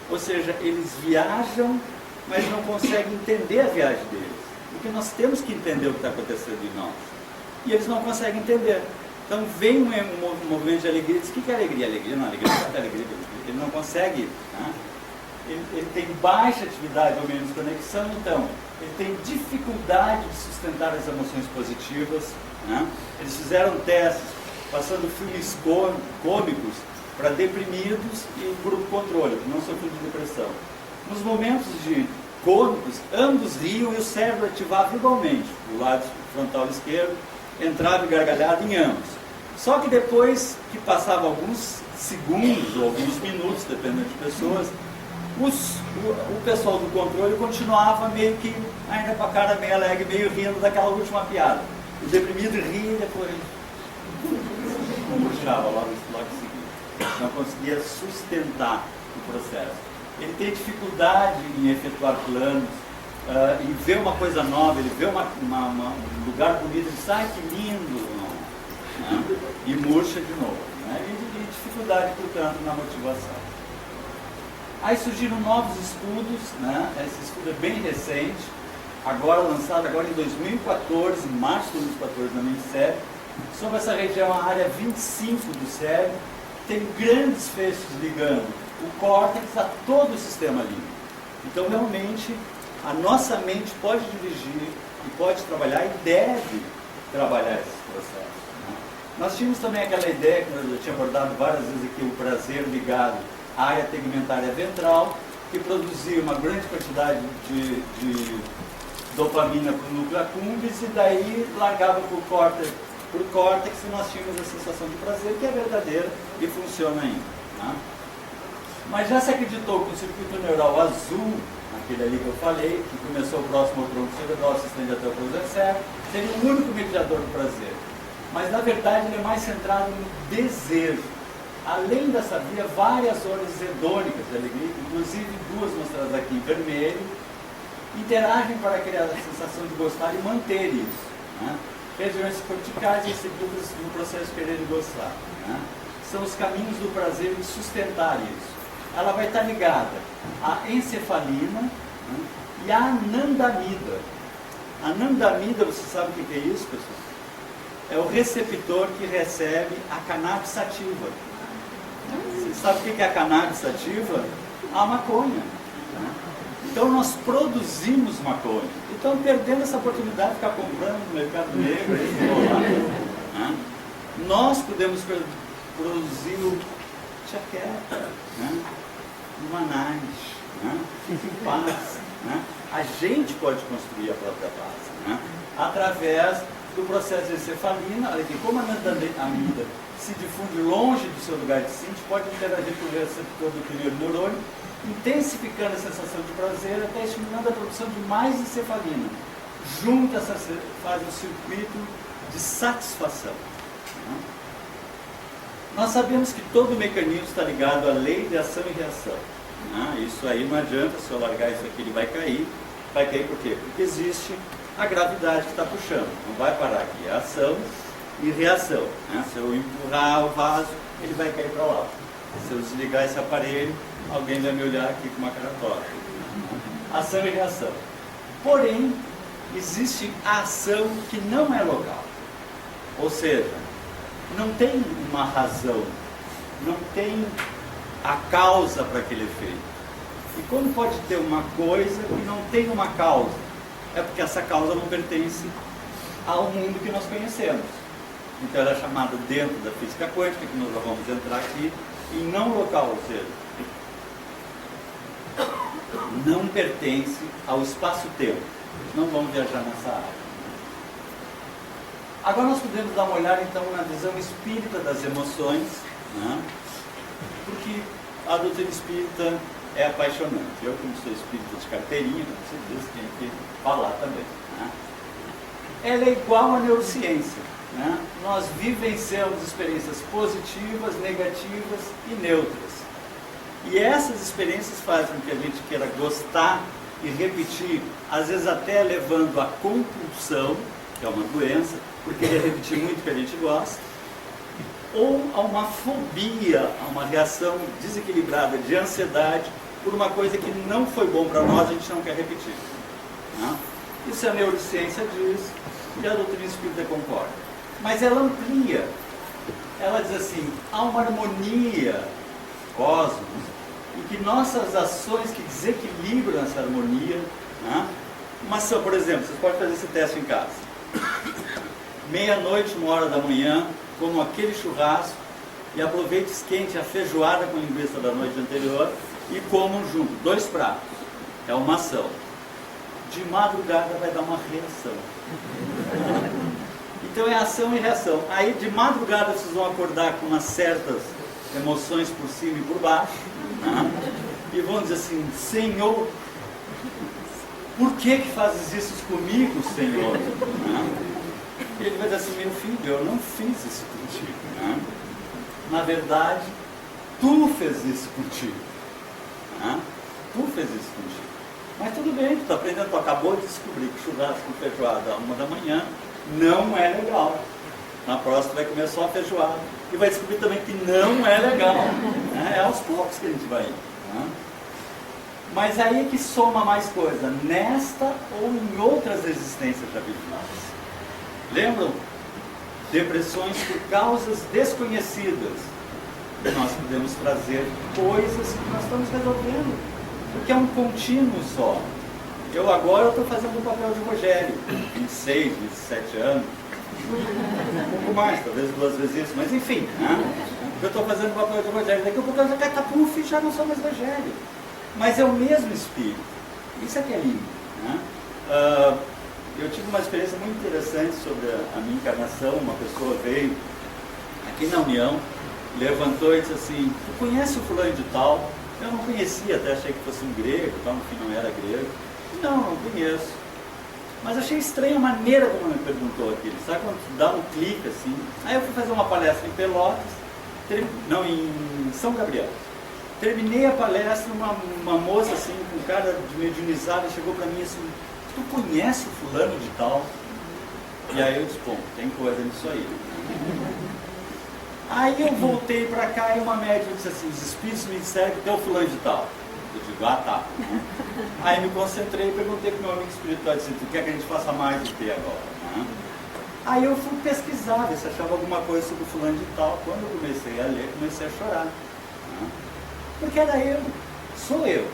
Ou seja, eles viajam, mas não conseguem entender a viagem deles. Porque nós temos que entender o que está acontecendo em nós. E eles não conseguem entender. Então vem um movimento de alegria, diz, o que é alegria? Alegria não é alegria. Ele não consegue, né? Ele tem baixa atividade ou menos conexão, então ele tem dificuldade de sustentar as emoções positivas. Né? Eles fizeram testes, passando filmes cômicos para deprimidos e grupo controle, que não sofrem de depressão. Nos momentos cômicos, ambos riam e o cérebro ativava igualmente. O lado frontal esquerdo entrava e gargalhado em ambos. Só que depois que passava alguns segundos ou alguns minutos, dependendo de pessoas, o pessoal do controle continuava meio que ainda com a cara meio alegre, meio rindo daquela última piada. O deprimido ria e depois murchava logo em seguida. Não conseguia sustentar o processo. Ele tem dificuldade em efetuar planos, em ver uma coisa nova, ele vê um lugar bonito, ele diz, ai que lindo, né? E murcha de novo. Né? E dificuldade, portanto, na motivação. Aí surgiram novos estudos, né? Esse estudo é bem recente, lançado agora em 2014, em março de 2014, na Minicérebro, sobre essa região, a área 25 do cérebro, tem grandes feixes ligando o córtex a todo o sistema límbico. Então, realmente, a nossa mente pode dirigir e pode trabalhar e deve trabalhar esses processos. Né? Nós tínhamos também aquela ideia, que eu já tinha abordado várias vezes aqui, o prazer ligado à área tegmentária ventral, que produzia uma grande quantidade de dopamina para o núcleo accumbens e daí largava para o córtex e nós tínhamos a sensação de prazer, que é verdadeira e funciona ainda. Né? Mas já se acreditou que o circuito neural azul, aquele ali que eu falei, que começou próximo ao tronco cerebral, se estende até o cruzado, seria o único mediador do prazer. Mas na verdade ele é mais centrado no desejo. Além dessa via, várias zonas hedônicas de alegria, inclusive duas mostradas aqui em vermelho, interagem para criar a sensação de gostar e manter isso. Né? Regiões corticais inseridas no processo de querer e gostar. Né? São os caminhos do prazer de sustentar isso. Ela vai estar ligada à encefalina, né? E à anandamida. A anandamida, você sabe o que é isso, pessoal? É o receptor que recebe a cannabis sativa. Você sabe o que é a cannabis sativa? A maconha. Né? Então nós produzimos maconha. E estamos perdendo essa oportunidade de ficar comprando no mercado negro. Né? Nós podemos produzir o chaqueta, né? O Manaus, né? Paz. Né? A gente pode construir a própria paz, né? Através do processo de encefalina. Olha aqui, como a anandamida se difunde longe do seu lugar de síntese, pode interagir com o receptor do primeiro neurônio, intensificando a sensação de prazer, até estimulando a produção de mais encefalina. Junto a essa faz um circuito de satisfação. Né? Nós sabemos que todo o mecanismo está ligado à lei de ação e reação. Né? Isso aí não adianta, se eu largar isso aqui ele vai cair. Vai cair por quê? Porque existe a gravidade que está puxando. Não vai parar aqui. É ação e reação. Né? Se eu empurrar o vaso, ele vai cair para lá. Se eu desligar esse aparelho, alguém vai me olhar aqui com uma cara torta. Ação e reação. Porém, existe a ação que não é local. Ou seja, não tem uma razão, não tem a causa para aquele efeito. E como pode ter uma coisa que não tem uma causa? É porque essa causa não pertence ao mundo que nós conhecemos. Então ela é chamada dentro da física quântica, que nós vamos entrar aqui, em não local, ou seja, não pertence ao espaço-tempo. Não vamos viajar nessa área. Agora nós podemos dar uma olhada então na visão espírita das emoções, né? Porque a doutrina espírita é apaixonante. Eu, como sou espírita de carteirinha, você diz, tenho que falar também. Né? Ela é igual à neurociência. Né? Nós vivenciamos experiências positivas, negativas e neutras. E essas experiências fazem com que a gente queira gostar e repetir, às vezes até levando à compulsão, que é uma doença, por querer repetir muito o que a gente gosta, ou a uma fobia, a uma reação desequilibrada de ansiedade por uma coisa que não foi bom para nós, a gente não quer repetir. Né? Isso a neurociência diz e a doutrina espírita concorda. Mas ela amplia, ela diz assim, há uma harmonia cosmos, e que nossas ações que desequilibram essa harmonia, né? Uma ação, por exemplo, vocês podem fazer esse teste em casa. Meia-noite, 1h da manhã, como aquele churrasco, e aproveite, esquente a feijoada com linguiça da noite anterior e comam junto, 2 pratos. É uma ação. De madrugada vai dar uma reação. Então é ação e reação. Aí de madrugada vocês vão acordar com umas certas emoções por cima e por baixo, né? E vão dizer assim, Senhor, por que fazes isso comigo, Senhor? Né? E ele vai dizer assim, meu filho, eu não fiz isso contigo. Né? Na verdade, tu fez isso contigo. Né? Tu fez isso contigo. Mas tudo bem, tu está aprendendo, tu acabou de descobrir que churrasco com feijoada à 1 da manhã não é legal. Na próxima vai comer só a feijoada. E vai descobrir também que não é legal. Né? É aos poucos que a gente vai indo. Né? Mas aí é que soma mais coisa, nesta ou em outras existências já vividas. Lembram? Depressões por causas desconhecidas. E nós podemos trazer coisas que nós estamos resolvendo. Porque é um contínuo só. Eu agora estou fazendo o papel de Rogério. 26, 27 anos. Um pouco mais, talvez 2 vezes isso. Mas enfim, né? Eu estou fazendo o papel de Rogério. Daqui a pouco eu já catapufo e já não sou mais Rogério. Mas é o mesmo espírito. Isso é que é lindo. Né? Eu tive uma experiência muito interessante sobre a minha encarnação. Uma pessoa veio aqui na União, levantou e disse assim, tu conhece o fulano de tal? Eu não conhecia, até achei que fosse um grego, tal, no fim não era grego. Não conheço. Mas achei estranha a maneira como ele me perguntou aquilo. Sabe quando tu dá um clique assim? Aí eu fui fazer uma palestra em Pelotas, em São Gabriel. Terminei a palestra, uma moça assim, com cara de mediunizada, chegou para mim assim, tu conhece o fulano de tal? E aí eu disse, bom, tem coisa nisso aí. Aí eu voltei para cá e uma médium disse assim, os espíritos me disseram que tem o fulano de tal. Eu digo, ah tá. Aí me concentrei e perguntei para o meu amigo espiritual, disse, tu quer que a gente faça mais do que agora? Aí eu fui pesquisar, ver se achava alguma coisa sobre o fulano de tal. Quando eu comecei a ler, comecei a chorar. Porque era eu, sou eu.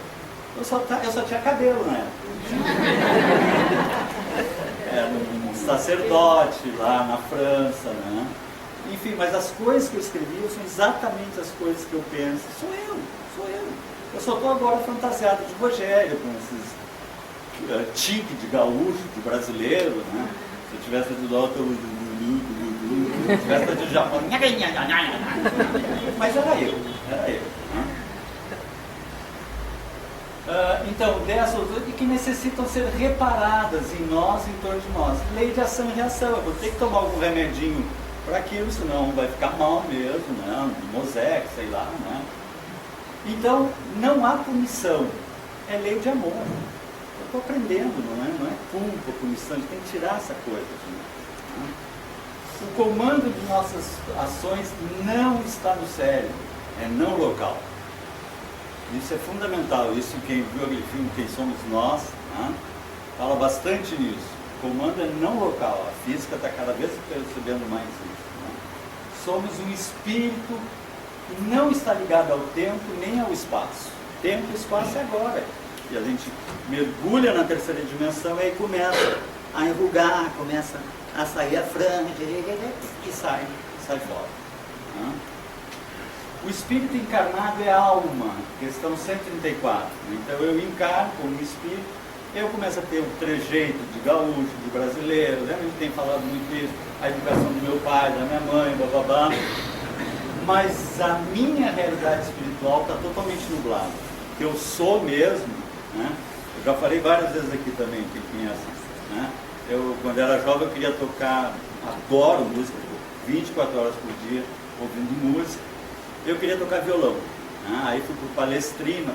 Eu só tinha cabelo na época. Era um sacerdote lá na França, né? Enfim, mas as coisas que eu escrevi são exatamente as coisas que eu penso. Sou eu. Eu só estou agora fantasiado de Rogério, com esses tique de gaúcho, de brasileiro, né? Se eu tivesse de lá, se tivesse de Japão, mas era eu. Né? Então, dessas e que necessitam ser reparadas em nós, em torno de nós. Lei de ação e reação. Eu vou ter que tomar algum remedinho para aquilo, senão vai ficar mal mesmo, né? Mosaic, sei lá, né? Então, não há punição. É lei de amor. Eu estou aprendendo, não é culpa, punição. A gente tem que tirar essa coisa. Né? O comando de nossas ações não está no cérebro, é não local. Isso é fundamental. Isso, quem viu aquele filme Quem Somos Nós, né, fala bastante nisso. O comando é não local. A física está cada vez percebendo mais isso. Né? Somos um espírito que não está ligado ao tempo nem ao espaço. Tempo e espaço é agora. E a gente mergulha na terceira dimensão e aí começa a enrugar, começa a sair a franja e sai fora. Né? O espírito encarnado é a alma, questão 134. Então eu encarno como espírito, eu começo a ter um trejeito de gaúcho, de brasileiro, né? A gente tem falado muito isso, a educação do meu pai, da minha mãe, bababá. Mas a minha realidade espiritual está totalmente nublada. Que eu sou mesmo, né? Eu já falei várias vezes aqui também, quem conhece, né? Eu, quando era jovem, eu queria tocar, adoro música, 24 horas por dia, ouvindo música. Eu queria tocar violão, né? Aí fui para Palestrina,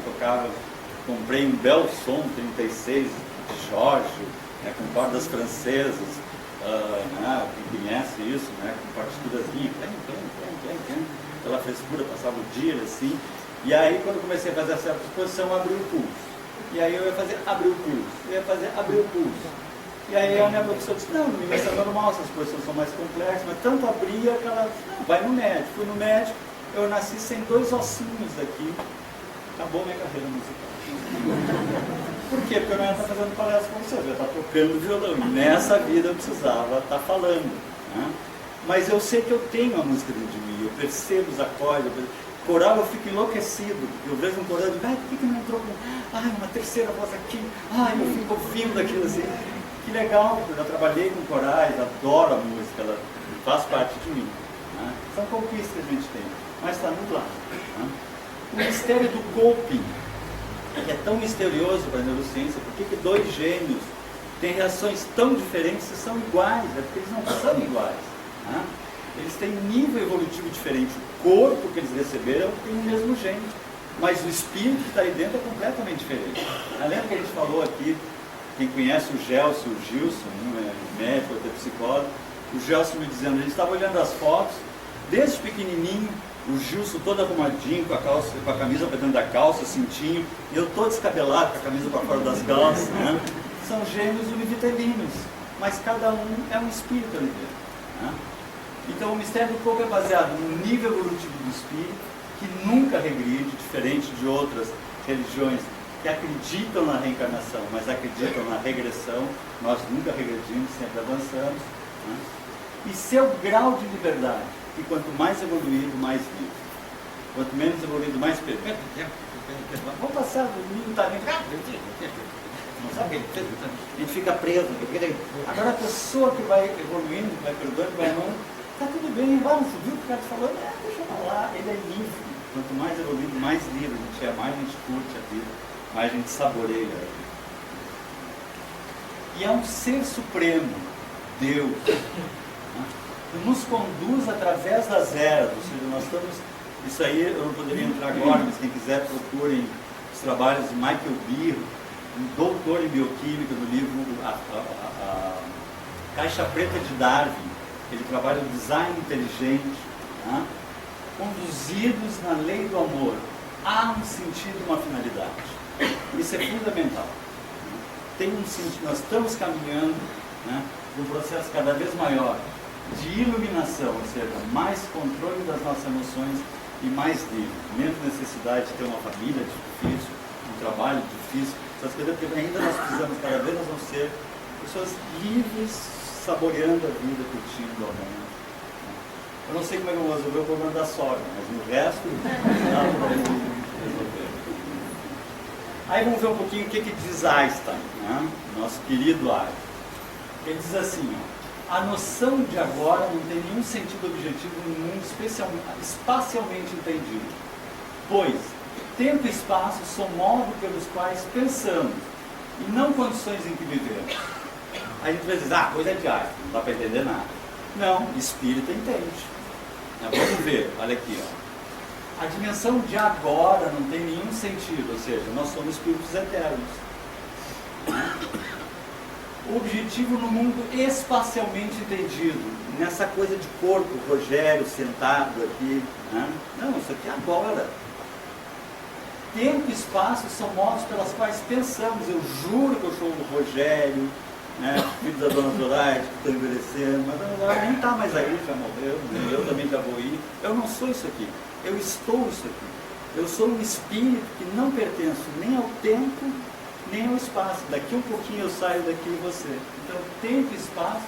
comprei um belo som 36 de Jorge, né, com cordas francesas, né, quem conhece isso, né, com partiturazinha, aquela frescura, passava o dia assim. E aí quando eu comecei a fazer essa exposição, abriu o pulso. E aí eu ia fazer abrir o pulso, abrir o pulso. E aí a minha professora disse, não, isso é normal, essas posições são mais complexas, mas tanto abria que ela disse, não, vai no médico. Fui no médico. Eu nasci sem 2 ossinhos aqui, acabou minha carreira musical. Por quê? Porque eu não ia estar fazendo palestra com você, eu ia estar tocando violão. E nessa vida eu precisava estar falando. Né? Mas eu sei que eu tenho a música dentro de mim, eu percebo os acordes. Coral eu fico enlouquecido, porque eu vejo um coral e digo, por que não entrou com uma terceira voz aqui? Eu fico ouvindo aquilo assim. Que legal, porque eu já trabalhei com corais, adoro a música, ela faz parte de mim. Né? São conquistas que a gente tem. Mas está nublado. Né? O mistério do coping, que é tão misterioso para a neurociência, por que 2 gêmeos têm reações tão diferentes e são iguais? É porque eles não são iguais. Né? Eles têm nível evolutivo diferente. O corpo que eles receberam tem o mesmo gene, mas o espírito que está aí dentro é completamente diferente. Lembra que a gente falou aqui, quem conhece o Gelson, o Gilson, médico, outro psicólogo, o Gelson me dizendo, a gente estava olhando as fotos, desde pequenininho, o Gilson todo arrumadinho, com a camisa para dentro da calça, cintinho, e eu todo descabelado, com a camisa para fora das calças, né? São gêmeos univitelinos, mas cada um é um espírito ali dentro. Né? Então o mistério do corpo é baseado no nível evolutivo do espírito, que nunca regride, diferente de outras religiões que acreditam na reencarnação, mas acreditam na regressão. Nós nunca regredimos, sempre avançamos. Né? E seu grau de liberdade, que quanto mais evoluído, mais livre. Quanto menos evoluído, mais perfeito. Vamos passar o domingo, tá vendo? Não sabe o que ele fez? A gente fica preso. Agora a pessoa que vai evoluindo, vai perdoando, vai amando, está tudo bem, vai, não viu o que o cara falou? Deixa eu falar, ele é livre. Quanto mais evoluído, mais livre a gente é, mais a gente curte a vida, mais a gente saboreia a vida. E é um ser supremo, Deus, que nos conduz através das eras. Ou seja, nós estamos, isso aí eu não poderia entrar agora, mas quem quiser procurem os trabalhos de Michael Beer, um doutor em bioquímica, do livro a Caixa Preta de Darwin. Ele trabalha o design inteligente, né? Conduzidos na lei do amor. Há um sentido, uma finalidade. Isso é fundamental. Tem um sentido, nós estamos caminhando, né, um processo cada vez maior de iluminação, ou seja, mais controle das nossas emoções e mais livre. Menos necessidade de ter uma família difícil, um trabalho difícil. difícil essas coisas, porque ainda nós precisamos, cada vez nós vamos ser pessoas livres, saboreando a vida, curtindo o momento. Eu não sei como é que eu vou resolver o problema da sogra, mas no resto, dá para resolver. Aí vamos ver um pouquinho o que diz Einstein, né? Nosso querido Einstein. Ele diz assim, ó, a noção de agora não tem nenhum sentido objetivo no mundo espacialmente entendido, pois tempo e espaço são modos pelos quais pensamos e não condições em que vivemos. Aí a gente vai dizer, coisa de arte, não dá para entender nada. Não, espírito entende. Vamos ver, olha aqui, ó. A dimensão de agora não tem nenhum sentido, ou seja, nós somos espíritos eternos. O objetivo no mundo espacialmente entendido, nessa coisa de corpo, Rogério sentado aqui, né? Não, isso aqui é agora. Tempo e espaço são modos pelas quais pensamos. Eu juro que eu sou o Rogério, né, filho da Dona Zoraide, que está envelhecendo, mas a Dona Zoraide nem está mais aí, já morreu, eu também já vou ir. Eu não sou isso aqui, eu estou isso aqui. Eu sou um espírito que não pertenço nem ao tempo, nem ao espaço. Daqui um pouquinho eu saio daqui e você. Então, tempo e espaço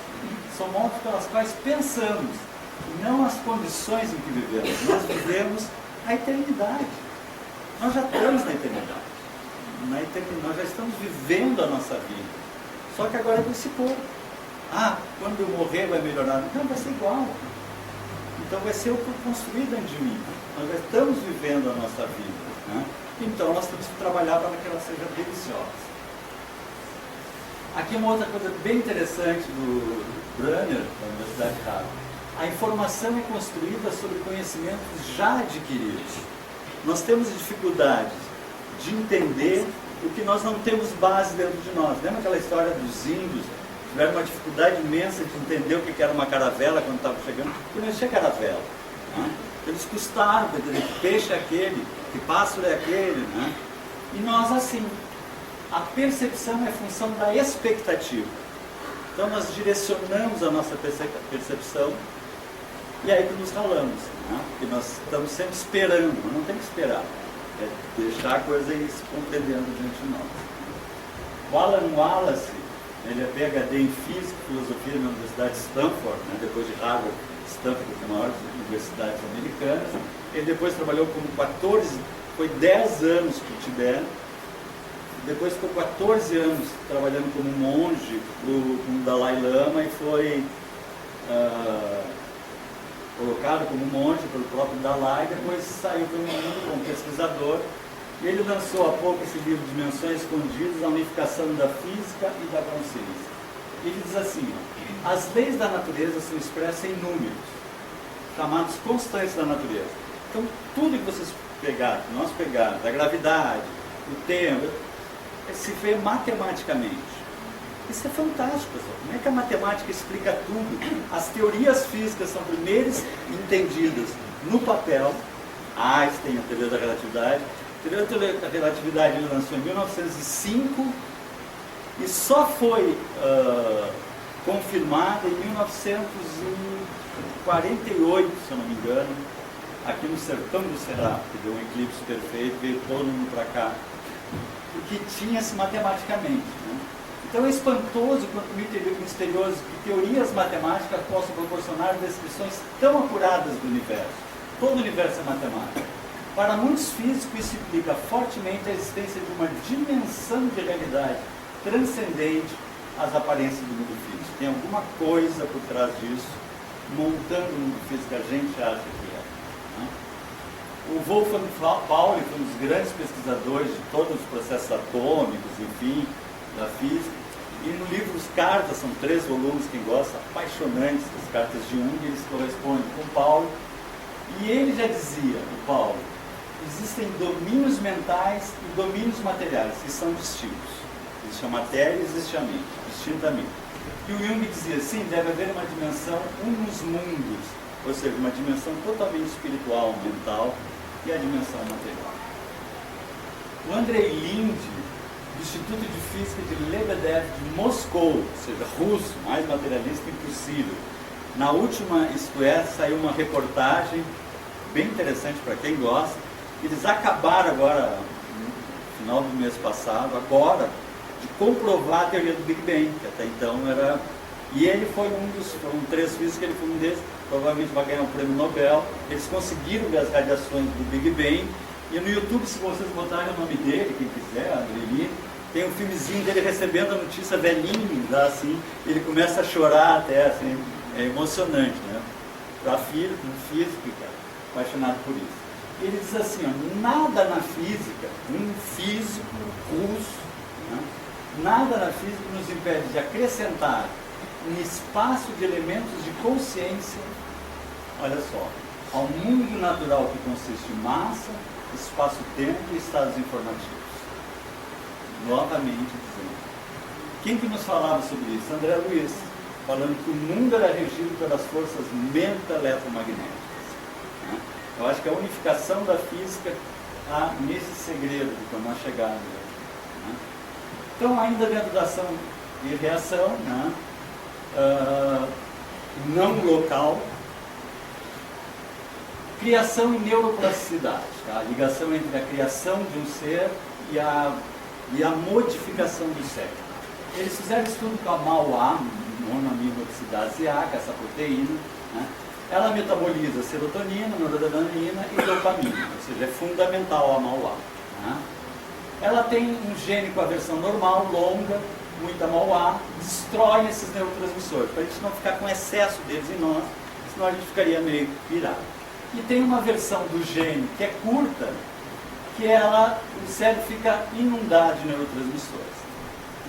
são modos pelas quais pensamos, e não as condições em que vivemos. Nós vivemos a eternidade. Nós já estamos na eternidade. Nós já estamos vivendo a nossa vida. Só que agora é com esse corpo. Quando eu morrer vai melhorar. Não, vai ser igual. Então vai ser o que eu construí dentro de mim. Nós já estamos vivendo a nossa vida, né? Então nós temos que trabalhar para que ela seja deliciosa. Aqui uma outra coisa bem interessante do Brunner, da Universidade de Harvard. A informação é construída sobre conhecimentos já adquiridos. Nós temos dificuldades de entender o que nós não temos base dentro de nós. Lembra aquela história dos índios? Tiveram uma dificuldade imensa de entender o que era uma caravela quando estavam chegando, porque não existia caravela. Né? Eles custaram, para entender que peixe é aquele, que pássaro é aquele. Né? E nós assim, a percepção é função da expectativa. Então nós direcionamos a nossa percepção e aí que nos ralamos. Né? Porque nós estamos sempre esperando, mas não tem que esperar. É deixar a coisa ir se compreendendo diante de nós. O Alan Wallace, ele é PhD em Física e Filosofia na Universidade de Stanford, né? Depois de Harvard, Stanford, uma das maiores universidades americanas. Ele depois trabalhou foi 10 anos para o Tibete, depois ficou 14 anos trabalhando como monge com o Dalai Lama e foi colocado como monge pelo próprio Dalai, depois saiu pelo mundo como pesquisador, e ele lançou há pouco esse livro Dimensões Escondidas, a unificação da física e da consciência. Ele diz assim, as leis da natureza são expressas em números, chamados constantes da natureza. Então, tudo que vocês pegaram, que nós pegamos, a gravidade, o tempo, se vê matematicamente. Isso é fantástico, pessoal. Como é que a matemática explica tudo? As teorias físicas são primeiro entendidas no papel. Einstein, a teoria da relatividade. A teoria da relatividade ele lançou em 1905 e só foi confirmada em 1948, se eu não me engano, aqui no sertão do Cerrado, que deu um eclipse perfeito, veio todo mundo para cá. Porque tinha-se matematicamente. Né? Então é espantoso quanto misterioso que teorias matemáticas possam proporcionar descrições tão apuradas do universo. Todo o universo é matemático. Para muitos físicos isso implica fortemente a existência de uma dimensão de realidade transcendente às aparências do mundo físico. Tem alguma coisa por trás disso, montando o mundo físico que a gente acha que é. Né? O Wolfgang Pauli foi um dos grandes pesquisadores de todos os processos atômicos, enfim, da física. E no livro Os Cartas, são 3 volumes, quem gosta, apaixonantes, as cartas de Jung, eles correspondem com Paulo. E ele já dizia, o Paulo, existem domínios mentais e domínios materiais, que são distintos. Existe a matéria e existe a mente, distintamente. E o Jung dizia, sim, deve haver uma dimensão uns mundos, ou seja, uma dimensão totalmente espiritual, mental, e a dimensão material. O Andrei Linde, do Instituto de Física de Lebedev de Moscou, ou seja, russo, mais materialista impossível. Na última Isto É, saiu uma reportagem bem interessante para quem gosta. Eles acabaram agora, no final do mês passado, agora, de comprovar a teoria do Big Bang, que até então era... E ele foi foram 3 físicos, ele foi um desses, provavelmente vai ganhar um prêmio Nobel. Eles conseguiram ver as radiações do Big Bang, e no YouTube, se vocês botarem o nome dele, quem quiser, Adrieli, tem um filmezinho dele recebendo a notícia velhinho, já assim, ele começa a chorar até, assim, é emocionante, né? Para filho, um físico, cara, apaixonado por isso. E ele diz assim, ó, nada na física, um físico russo, né? Nada na física nos impede de acrescentar um espaço de elementos de consciência, olha só, ao mundo natural que consiste em massa, espaço-tempo e estados informativos. Novamente dizendo. Quem que nos falava sobre isso? André Luiz, falando que o mundo era regido pelas forças mento-eletromagnéticas. Né? Eu acho que a unificação da física está nesse segredo de como nós chegamos. Né? Então, ainda dentro da ação e reação, né? Não local, criação e neuroplasticidade, tá? A ligação entre a criação de um ser e a modificação do cérebro. Eles fizeram estudo com a MAO-A, monoaminoxidase A, que é essa proteína, né? Ela metaboliza serotonina, noradrenalina e dopamina, ou seja, é fundamental a MAO-A. Né? Ela tem um gene com a versão normal, longa, muita MAO-A, destrói esses neurotransmissores, para a gente não ficar com excesso deles em nós, senão a gente ficaria meio pirado. E tem uma versão do gene que é curta, que o cérebro fica inundado de neurotransmissores.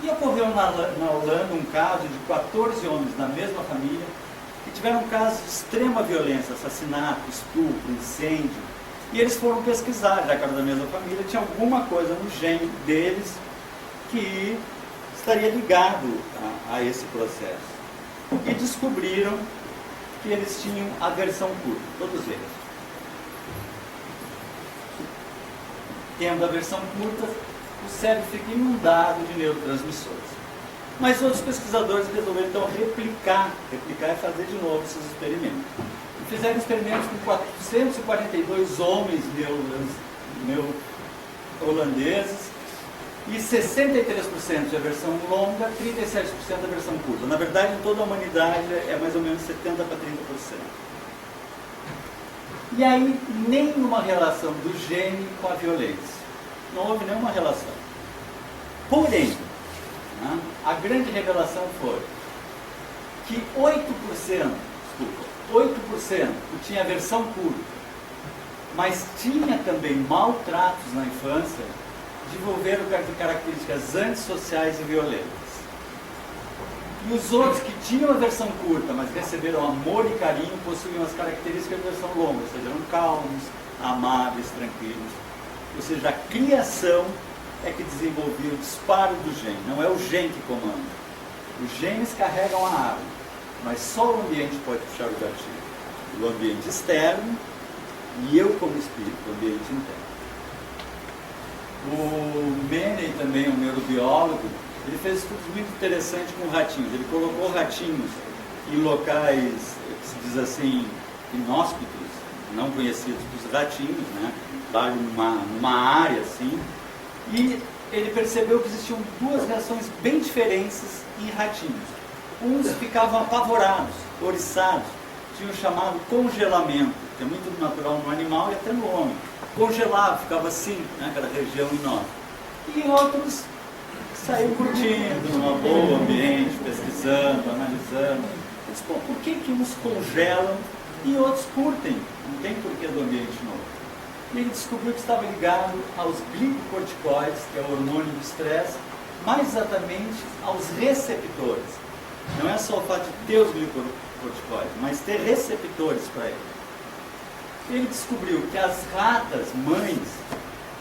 E ocorreu na Holanda um caso de 14 homens da mesma família que tiveram casos de extrema violência, assassinato, estupro, incêndio. E eles foram pesquisar, já que era da mesma família, tinha alguma coisa no gene deles que estaria ligado a esse processo. E descobriram que eles tinham aversão curta, todos eles. Tendo aversão curta, o cérebro fica inundado de neurotransmissores. Mas outros pesquisadores resolveram então replicar é fazer de novo esses experimentos. E fizeram experimentos com 442 homens holandeses, e 63% de aversão longa, 37% de aversão curta. Na verdade, em toda a humanidade é mais ou menos 70% para 30%. E aí, nenhuma relação do gene com a violência. Não houve nenhuma relação. Porém, né, a grande revelação foi que 8% tinha aversão curta, mas tinha também maltratos na infância, desenvolveram características antissociais e violentas. E os outros que tinham a versão curta, mas receberam amor e carinho, possuíam as características da versão longa, ou seja, eram calmos, amáveis, tranquilos. Ou seja, a criação é que desenvolvia o disparo do gene, não é o gene que comanda. Os genes carregam a arma, mas só o ambiente pode puxar o gatilho. O ambiente externo e eu como espírito, o ambiente interno. O Menem, também um neurobiólogo, ele fez estudos muito interessantes com ratinhos. Ele colocou ratinhos em locais, se diz assim, inóspitos, não conhecidos dos ratinhos, né? Lá numa área assim, e ele percebeu que existiam duas reações bem diferentes em ratinhos. Uns ficavam apavorados, oriçados, tinham o chamado congelamento, que é muito natural no animal e até no homem. Congelava, ficava assim, né, aquela região inóspita. E outros saíam curtindo, num bom ambiente, pesquisando, analisando. Mas, pô, por que uns congelam e outros curtem? Não tem porquê do ambiente novo. E ele descobriu que estava ligado aos glicocorticoides, que é o hormônio do estresse, mais exatamente aos receptores. Não é só o fato de ter os glicocorticoides, mas ter receptores para ele. Ele descobriu que as ratas mães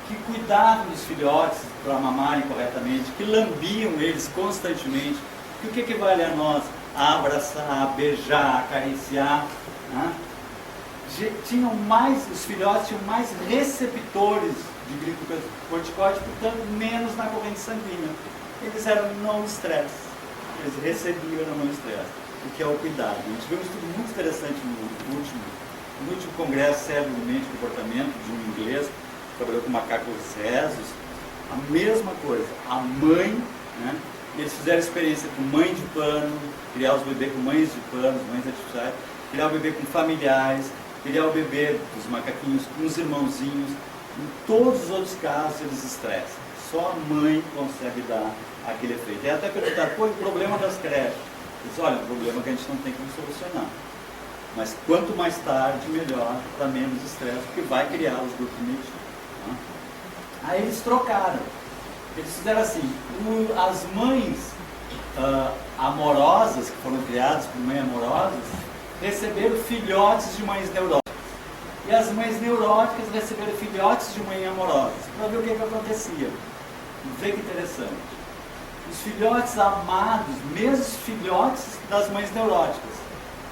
que cuidavam dos filhotes para mamarem corretamente, que lambiam eles constantemente, que o que equivale a nós? A abraçar, a beijar, a acariciar, né? Os filhotes tinham mais receptores de glicocorticoide, portanto menos na corrente sanguínea. Eles eram não estresse, eles recebiam não estresse, o que é o cuidado. A gente viu um estudo muito interessante no último congresso Cérebro, Mente e Comportamento, de um inglês, que trabalhou com macacos rezos, A mesma coisa. A mãe, né? Eles fizeram experiência com mãe de pano, criar os bebês com mães de pano, mães artificiais, criar o bebê com familiares, criar o bebê dos macaquinhos com os irmãozinhos. Em todos os outros casos eles estressam. Só a mãe consegue dar aquele efeito. E até perguntar, pô, o problema das creches? Eles, olha, um problema que a gente não tem como solucionar. Mas quanto mais tarde, melhor, para menos estresse, porque vai criar os grupos primitivos. Né? Aí eles trocaram. Eles fizeram assim, as mães amorosas, que foram criadas por mães amorosas, receberam filhotes de mães neuróticas. E as mães neuróticas receberam filhotes de mães amorosas, para ver o que acontecia. Vê que interessante. Os filhotes amados, mesmo os filhotes das mães neuróticas,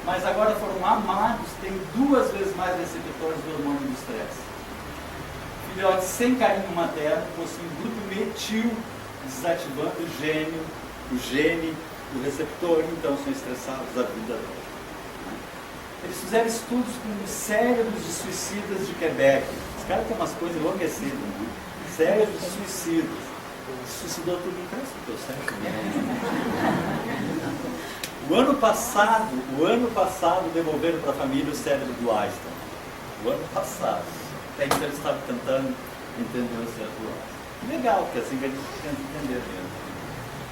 mas agora foram amados, têm 2 vezes mais receptores do hormônio do estresse. Filhotes sem carinho materno possuem um grupo metil, desativando o gene do receptor, então são estressados a vida toda. Eles fizeram estudos com cérebros de suicidas de Quebec. Os caras têm umas coisas enlouquecidas, né? Cérebros de suicidas. Suicidou tudo em casa, teu cérebro. O ano passado devolveram para a família o cérebro do Einstein. O ano passado. Até então eles estavam tentando entender o cérebro do Einstein. Legal, porque assim que a gente tenta entender mesmo.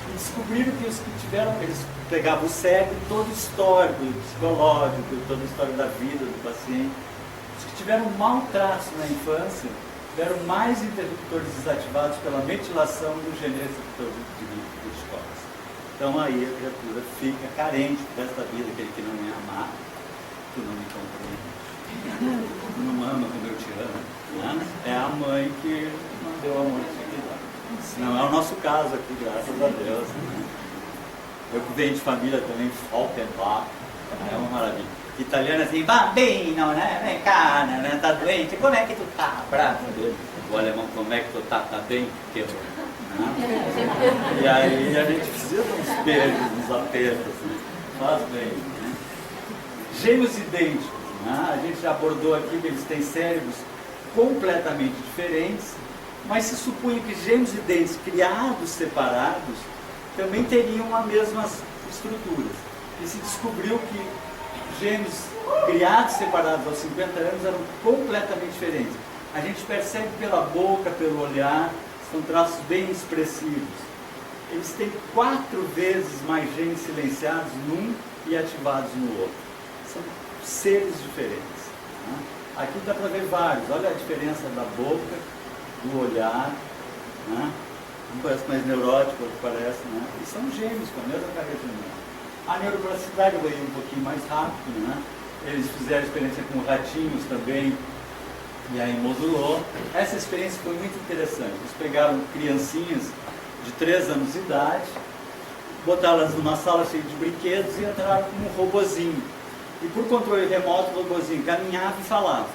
E descobriram que os que tiveram, eles pegavam o cérebro, todo o histórico psicológico, todo o histórico da vida do paciente. Os que tiveram maltratos na infância tiveram mais interruptores desativados pela metilação do gene receptor de glucose. Então aí a criatura fica carente por esta vida, aquele que não me amar, tu não me compreende. Tu não ama como eu te amo. Né? É a mãe que não deu amor que tinha que dar. Não é o nosso caso aqui, graças a Deus. Né? Eu que venho de família também, Falkenbach, é uma maravilha. Italiano assim, bambino, né? Vem cá, né? Tá doente? Como é que tu tá? Bravo dele. O alemão, como é que tu tá? Tá bem? Né? E aí a gente precisa de uns beijos, uns apertos. Né? Faz bem. Né? Gêmeos idênticos. Né? A gente já abordou aqui que eles têm cérebros completamente diferentes, mas se supunha que gêmeos idênticos criados separados também teriam as mesmas estruturas. E se descobriu que gêmeos criados separados aos 50 anos eram completamente diferentes. A gente percebe pela boca, pelo olhar, são traços bem expressivos. Eles têm 4 vezes mais genes silenciados num e ativados no outro. São seres diferentes. Né? Aqui dá para ver vários. Olha a diferença da boca, do olhar. Né? Um parece mais neurótico, outro parece. Né? E são gêmeos com a mesma carga genética. A neuroplasticidade veio um pouquinho mais rápido, né? Eles fizeram experiência com ratinhos também, e aí modulou. Essa experiência foi muito interessante. Eles pegaram criancinhas de 3 anos de idade, botaram elas numa sala cheia de brinquedos e entraram com um robozinho. E por controle remoto, o robozinho caminhava e falava.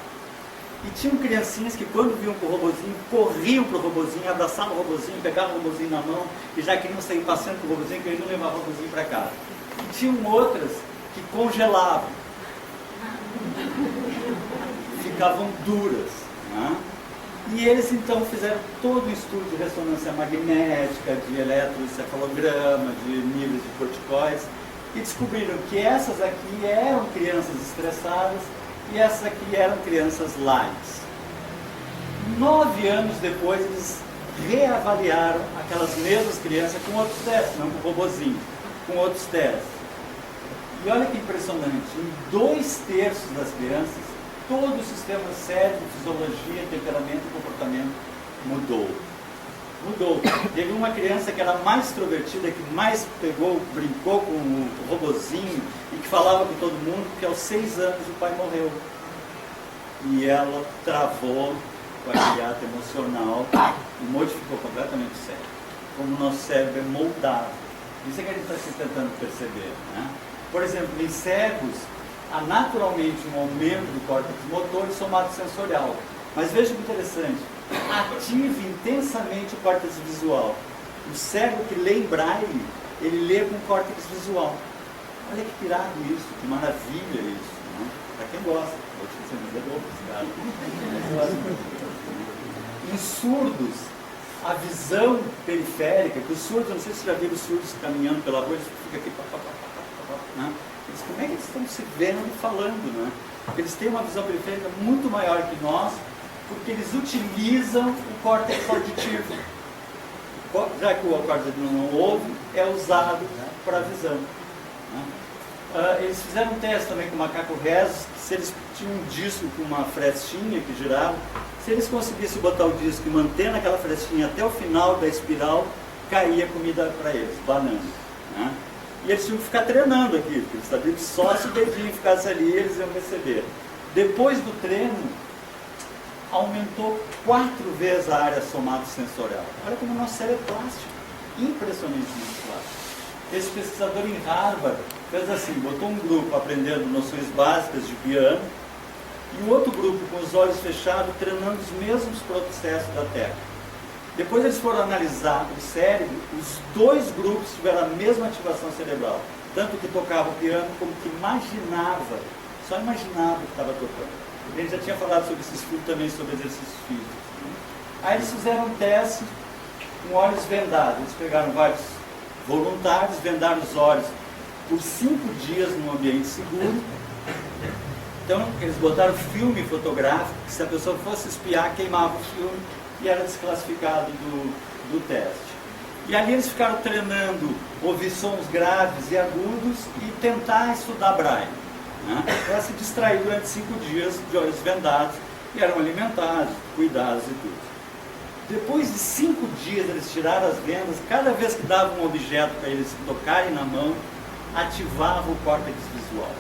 E tinham criancinhas que quando viam o robozinho, corriam para o robozinho, abraçavam o robozinho, pegavam o robozinho na mão e já queriam sair passeando com o robozinho, queriam levar o robozinho para casa. E tinham outras que congelavam, ficavam duras. Né? E eles então fizeram todo o estudo de ressonância magnética, de eletroencefalograma, de níveis de corticóides, e descobriram que essas aqui eram crianças estressadas e essas aqui eram crianças light. 9 anos depois eles reavaliaram aquelas mesmas crianças com outros testes, não com robozinho, com outros testes. E olha que impressionante, em 2/3 das crianças, todo o sistema cérebro, fisiologia, temperamento e comportamento mudou. Mudou. Teve uma criança que era mais extrovertida, que mais brincou com o robozinho e que falava com todo mundo, porque aos 6 anos o pai morreu. E ela travou com aquele ato emocional e modificou completamente o cérebro. Como o nosso cérebro é moldável. Isso é que a gente está tentando perceber. Né? Por exemplo, em cegos, há naturalmente um aumento do córtex motor e somado sensorial. Mas veja que interessante, ativa intensamente o córtex visual. O cego que lê em braille, ele lê com o córtex visual. Olha que pirado isso, que maravilha isso. Né? Para quem gosta, vou te dizer, mas é louco esse cara. Em surdos, a visão periférica, que os surdos, não sei se já viram os surdos caminhando pela rua, eles ficam aqui, né? Como é que eles estão se vendo e falando, né? Porque eles têm uma visão periférica muito maior que nós, porque eles utilizam o córtex auditivo. Já que o córtex não ouve, é usado para a visão, né? Eles fizeram um teste também com o macaco rhesus, que se eles tinham um disco com uma frestinha que girava, se eles conseguissem botar o disco e manter naquela frestinha até o final da espiral, caía comida para eles, banana, né? E eles tinham que ficar treinando aqui, porque eles sabiam que só se o dedinho ficasse ali, eles iam receber. Depois do treino, aumentou 4 vezes a área somatosensorial. Olha como o nosso cérebro é plástico, impressionantemente plástico. Esse pesquisador em Harvard fez assim, botou um grupo aprendendo noções básicas de piano e o outro grupo com os olhos fechados treinando os mesmos processos da técnica. Depois eles foram analisar o cérebro, os 2 grupos tiveram a mesma ativação cerebral, tanto que tocava o piano como que imaginava, só imaginava que estava tocando. A gente já tinha falado sobre esse estudo também, sobre exercícios físicos, né? Aí eles fizeram um teste com olhos vendados, eles pegaram vários voluntários, vendaram os olhos por 5 dias num ambiente seguro. Então eles botaram filme fotográfico, que se a pessoa fosse espiar, queimava o filme e era desclassificado do teste. E ali eles ficaram treinando ouvir sons graves e agudos e tentar estudar braille, né? Para se distrair durante 5 dias de olhos vendados, e eram alimentados, cuidados e tudo. Depois de 5 dias eles tiraram as vendas, cada vez que davam um objeto para eles tocarem na mão, ativava o córtex visual.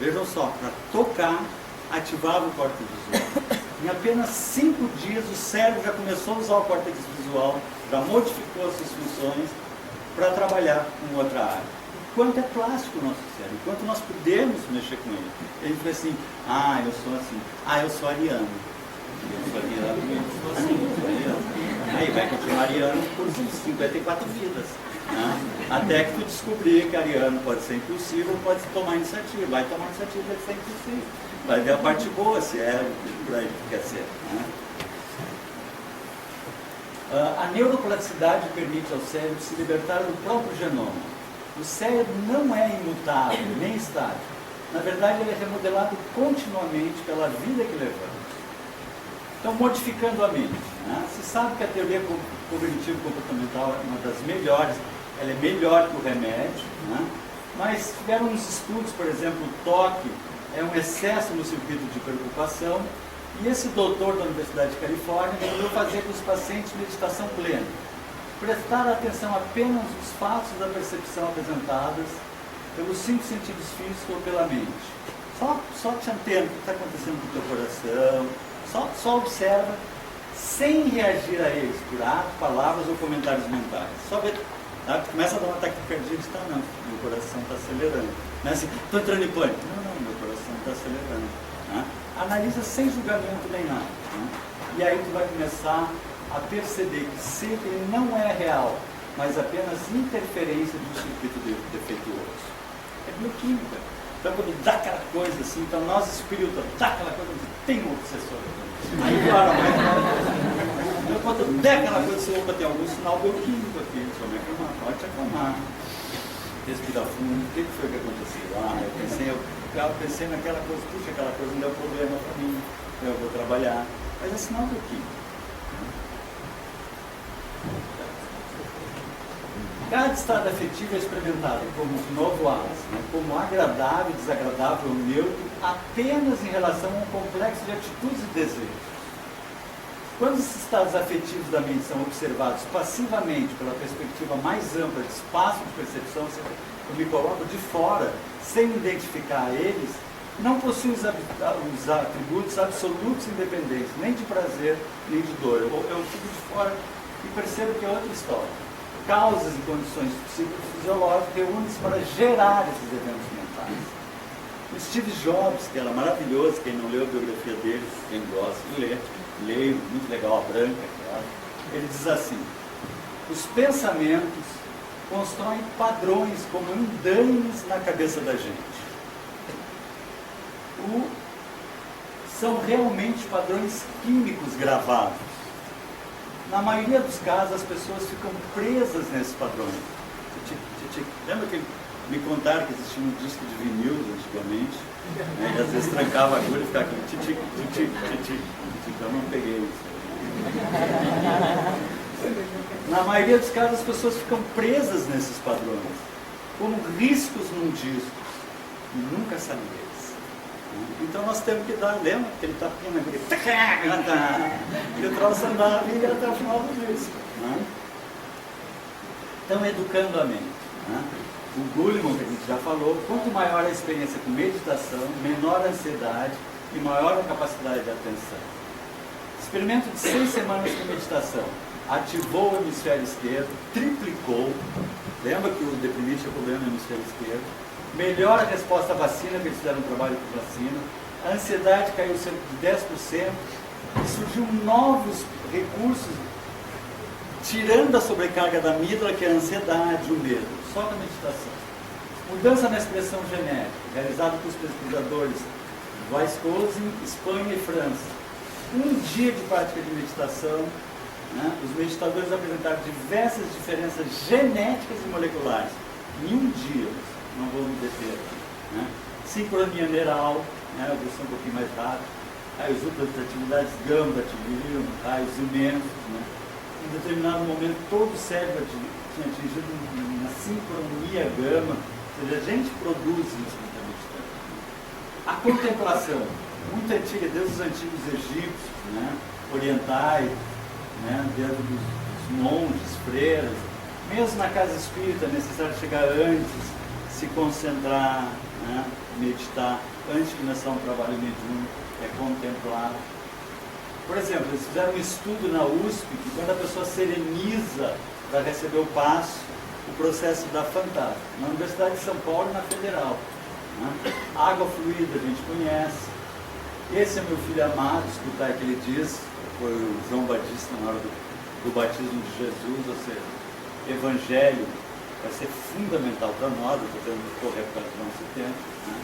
Vejam só, para tocar, ativava o córtex visual. Em apenas 5 dias o cérebro já começou a usar o córtex visual, já modificou as suas funções para trabalhar com outra área. Quanto é plástico o nosso cérebro, quanto nós podemos mexer com ele. Ele diz assim, eu sou assim, eu sou ariano. Eu sou ariano. Aí vai continuar ariano por 54 vidas. Né? Até que tu descobrir que ariano pode ser impulsivo ou pode tomar iniciativa. Vai tomar iniciativa de ser impulsivo. Vai ver a parte boa, se é por aí que quer ser. Né? A neuroplasticidade permite ao cérebro se libertar do próprio genoma. O cérebro não é imutável, nem estático. Na verdade, ele é remodelado continuamente pela vida que levamos. Então, modificando a mente. Né? Se sabe que a teoria cognitivo-comportamental é uma das melhores, ela é melhor que o remédio, né? Mas tiveram uns estudos, por exemplo, o toque é um excesso no circuito de preocupação, e esse doutor da Universidade de Califórnia resolveu fazer com os pacientes meditação plena. Prestar atenção apenas nos fatos da percepção apresentadas pelos 5 sentidos físicos ou pela mente. Só te atenta o que está acontecendo com o teu coração, só observa, sem reagir a eles por atos, palavras ou comentários mentais. Só ver, tá? Começa a dar um ataque cardíaco, não, meu coração está acelerando. Não é assim, estou entrando em pânico. Não, meu coração está acelerando. Né? Analisa sem julgamento nem nada. Né? E aí tu vai começar a perceber que sempre ele não é real, mas apenas interferência de um circuito defeituoso. É bioquímica. Então quando dá aquela coisa assim, então nós espíritos, dá aquela coisa, tem um obsessor. Aí claro, então quando der aquela coisa, você opa, tem algum sinal bioquímico aqui, pode te acalmar. Respirar fundo, o que foi que aconteceu? Eu pensei naquela coisa, puxa, aquela coisa não deu problema para mim, eu vou trabalhar. Mas é sinal bioquímico. Cada estado afetivo é experimentado como novo hábito, né? Como agradável, desagradável ou neutro, apenas em relação a um complexo de atitudes e desejos. Quando esses estados afetivos da mente são observados passivamente pela perspectiva mais ampla de espaço de percepção, eu me coloco de fora, sem identificar eles, não possuem os atributos absolutos independentes, nem de prazer, nem de dor. Eu fico de fora e percebo que é outra história. Causas e condições psicofisiológicas reúnem-se para gerar esses eventos mentais. O Steve Jobs, que era maravilhoso, quem não leu a biografia dele, quem gosta de ler, leio, muito legal, a branca, claro. Ele diz assim, os pensamentos constroem padrões como andaimes na cabeça da gente. São realmente padrões químicos gravados. Na maioria dos casos, as pessoas ficam presas nesses padrões. Lembra que me contaram que existia um disco de vinil antigamente? Né? E às vezes trancava a agulha e ficava aquele tic-tic, tic-tic, tic-tic. Então não peguei isso. Na maioria dos casos, as pessoas ficam presas nesses padrões, como riscos num disco, e nunca saem deles. Então nós temos que dar, lembra? Aquele tapinha na agulha, e o troço andava e ia até o final do disco. Né? Então, educando a mente. Né? O Goleman, que a gente já falou, quanto maior a experiência com meditação, menor a ansiedade e maior a capacidade de atenção. Experimento de 6 semanas com meditação. Ativou o hemisfério esquerdo, triplicou. Lembra que o deprimido tinha problema no hemisfério esquerdo. Melhora a resposta à vacina, que eles fizeram um trabalho com vacina. A ansiedade caiu cerca de 10%. E surgiu novos recursos, tirando a sobrecarga da amígdala, que é a ansiedade, o medo. Só com a meditação. Mudança na expressão genética, realizada pelos pesquisadores Wisconsin, Espanha e França. Um dia de prática de meditação, né, os meditadores apresentaram diversas diferenças genéticas e moleculares. Em um dia, não vou me deter aqui. Né? Sincronia neural, né, eu vou ser um pouquinho mais rápido. Aí os outras atividades gama atingiram, raios imensos. Né? Em determinado momento, todo o cérebro tinha atingido uma sincronia gama. Ou seja, a gente produz isso quando está meditando. A contemplação, muito antiga, desde os antigos egípcios, né? Orientais, né? Desde dos monges, freiras. Mesmo na casa espírita, é necessário chegar antes, se concentrar, né? Meditar, antes de começar um trabalho mediúnico, é contemplar. Por exemplo, eles fizeram um estudo na USP, que quando a pessoa sereniza para receber o passo, o processo dá fantasma. Na Universidade de São Paulo e na Federal. Né? Água fluida, a gente conhece. Esse é meu filho amado, escutar o que ele diz, foi o João Batista na hora do batismo de Jesus, ou seja, evangelho vai ser fundamental para nós, eu estou tendo que correr para não se tempo. Né?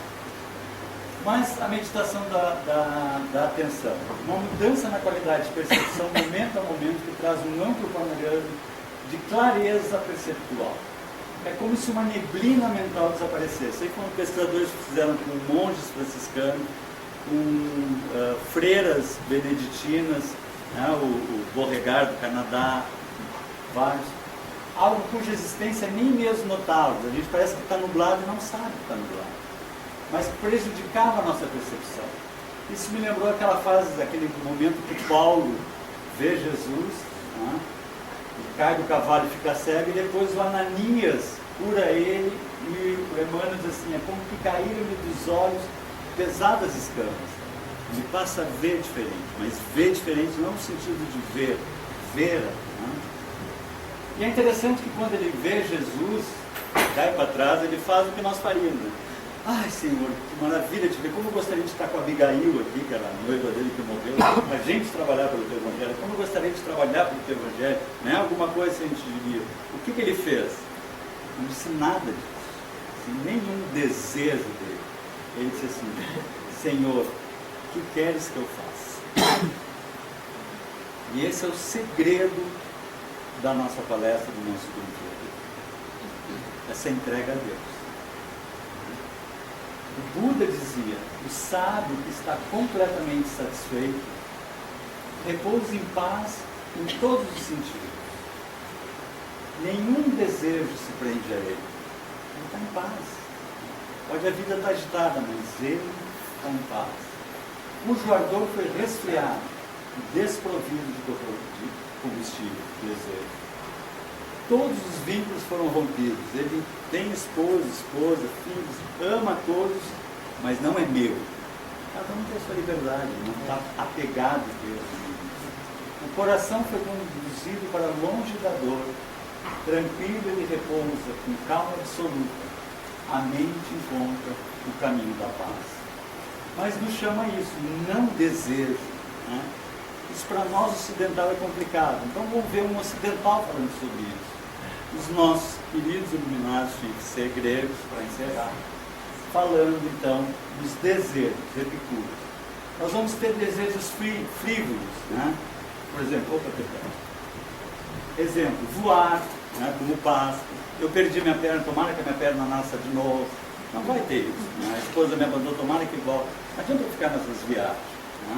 Mas a meditação da atenção, uma mudança na qualidade de percepção, momento a momento, que traz um amplo panorama de clareza perceptual. É como se uma neblina mental desaparecesse. Aí quando pesquisadores fizeram com monges franciscanos, com freiras beneditinas, né, o Beauregard do Canadá, vários, algo cuja existência nem mesmo notável. A gente parece que está nublado e não sabe que está nublado, mas prejudicava a nossa percepção. Isso me lembrou aquela fase, aquele momento que Paulo vê Jesus, né, e cai do cavalo e fica cego, e depois o Ananias cura ele, e o Emmanuel diz assim, é como que caíram-lhe dos olhos pesadas escamas. Ele passa a ver diferente, mas ver diferente não no sentido de ver, ver. Né? E é interessante que quando ele vê Jesus, cai para trás, ele faz o que nós faríamos. Né? Ai, Senhor, que maravilha de ver, como eu gostaria de estar com a Abigail aqui, que era a noiva dele que morreu, a gente trabalhar pelo teu evangelho, como eu gostaria de trabalhar pelo teu evangelho, né? Alguma coisa que a gente diria. O que ele fez? Não disse nada disso, assim, nenhum desejo dele. Ele disse assim, Senhor, o que queres que eu faça? E esse é o segredo da nossa palestra, do nosso grupo. Essa entrega a Deus. O Buda dizia, o sábio que está completamente satisfeito, repousa em paz em todos os sentidos. Nenhum desejo se prende a ele. Ele está em paz. Pode a vida estar agitada, mas ele está em paz. Cujo ardor foi resfriado e desprovido de combustível, desejo. Todos os vínculos foram rompidos. Ele tem esposa, filhos, ama a todos, mas não é meu. Cada um tem a sua liberdade, não está apegado a Deus. O coração foi conduzido para longe da dor. Tranquilo ele repousa, com calma absoluta. A mente encontra o caminho da paz. Mas nos chama isso, não desejo. Né? Isso para nós ocidental é complicado. Então vamos ver um ocidental falando sobre isso. Os nossos queridos iluminados tinham que ser gregos, para encerrar, falando então dos desejos epicúreos. Nós vamos ter desejos frívolos, né? Por exemplo, Exemplo, voar, né, como pássaro. Eu perdi minha perna, tomara que a minha perna nasça de novo. Não vai ter isso. Né? A esposa me abandonou, tomara que volte. Não adianta eu ficar nessas viagens. Né?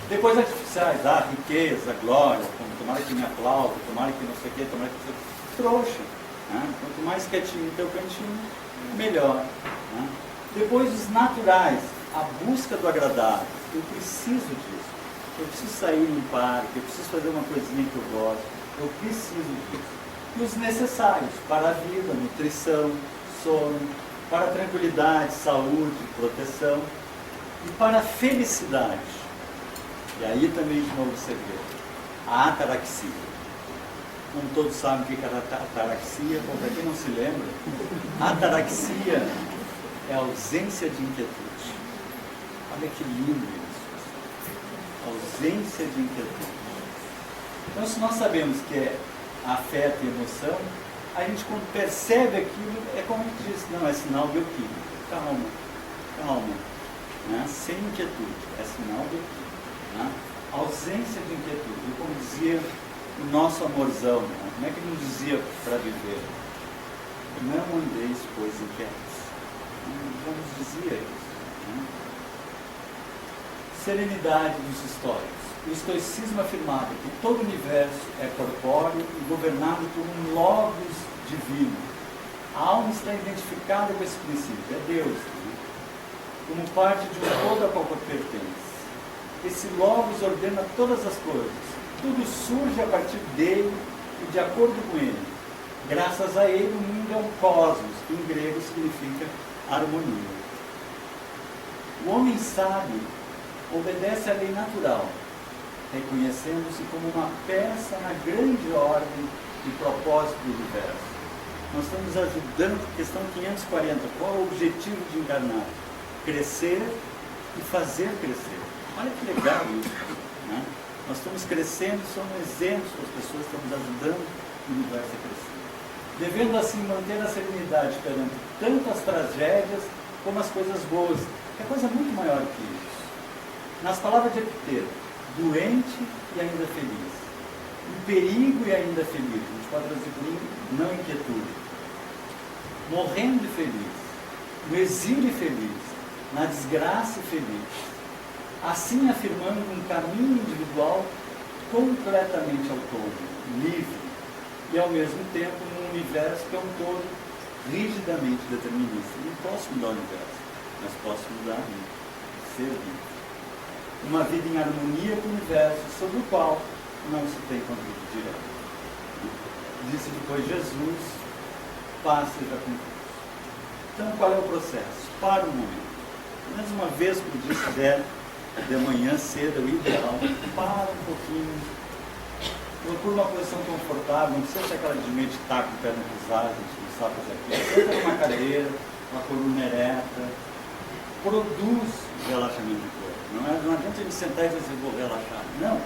Depois artificiais, riqueza, glória, tomara que me aplaude, tomara que não sei o quê, tomara que não sei o quê. Trouxa. Né? Quanto mais quietinho no teu cantinho, melhor. Né? Depois os naturais, a busca do agradável. Eu preciso disso. Eu preciso sair num parque, eu preciso fazer uma coisinha que eu gosto. Eu preciso disso. E os necessários para a vida, nutrição, sono, para a tranquilidade, saúde, proteção e para a felicidade. E aí também de novo você vê a ataraxia. Como todos sabem o que é a ataraxia, para quem não se lembra, a ataraxia é a ausência de inquietude. Olha que lindo isso. Ausência de inquietude. Então, se nós sabemos que é afeto e emoção, a gente quando percebe aquilo, é como a gente diz, não, é sinal bioquímico. Calma, calma. Né? Sem inquietude, é sinal bioquímico. Né? Ausência de inquietude. E como dizia o nosso amorzão, né? Como é que ele nos dizia para viver? Não andeis, pois, inquietos. Já nos dizia isso. Né? Serenidade dos históricos. O estoicismo afirmava que todo o universo é corpóreo e governado por um logos divino. A alma está identificada com esse princípio, é Deus, né? Como parte de um todo a qual pertence. Esse logos ordena todas as coisas. Tudo surge a partir dele e de acordo com ele. Graças a ele o mundo é um cosmos, que em grego significa harmonia. O homem sábio obedece à lei natural, reconhecendo-se como uma peça na grande ordem e propósito do universo. Nós estamos ajudando, questão 540, qual é o objetivo de encarnar? Crescer e fazer crescer. Olha que legal isso. Né? Nós estamos crescendo, somos exemplos para as pessoas, estamos ajudando o universo a crescer. Devendo assim manter a serenidade perante tanto as tragédias como as coisas boas, que é coisa muito maior que isso. Nas palavras de Epiteto, doente e ainda feliz, em perigo e ainda feliz, a gente pode traduzir por não inquietude, morrendo e feliz, no exílio feliz, na desgraça feliz, assim afirmando um caminho individual completamente autônomo, livre, e ao mesmo tempo num universo que é um todo rigidamente determinista. Não posso mudar o universo, mas posso mudar a vida, ser livre. Uma vida em harmonia com o universo, sobre o qual não se tem controle direto. Disse depois Jesus, paz seja convosco. Então, qual é o processo? Para o momento. Mais uma vez por dia, se der, de manhã cedo, é o ideal. Para um pouquinho. Procura uma posição confortável, não precisa ser aquela de meditar com o pé no cruzado, a gente não sabe fazer aquilo. Senta numa cadeira, uma coluna ereta. Produz relaxamento do corpo. Não adianta a gente sentar e dizer, vou relaxar. Não.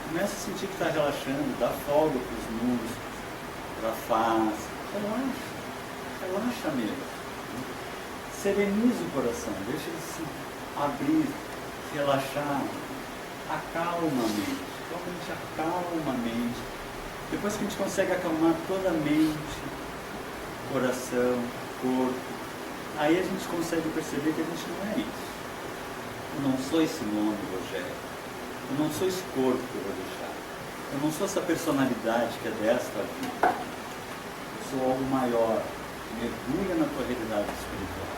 Começa a sentir que está relaxando, dá folga para os músculos, para a face. Relaxa. Relaxa mesmo. Sereniza o coração, deixa ele se abrir, se relaxar. Acalma a mente. Realmente acalma a mente. Depois que a gente consegue acalmar toda a mente, coração, corpo, aí a gente consegue perceber que a gente não é isso. Eu não sou esse nome, Rogério. Eu não sou esse corpo que eu vou deixar. Eu não sou essa personalidade que é desta vida. Eu sou algo maior. Mergulha na tua realidade espiritual.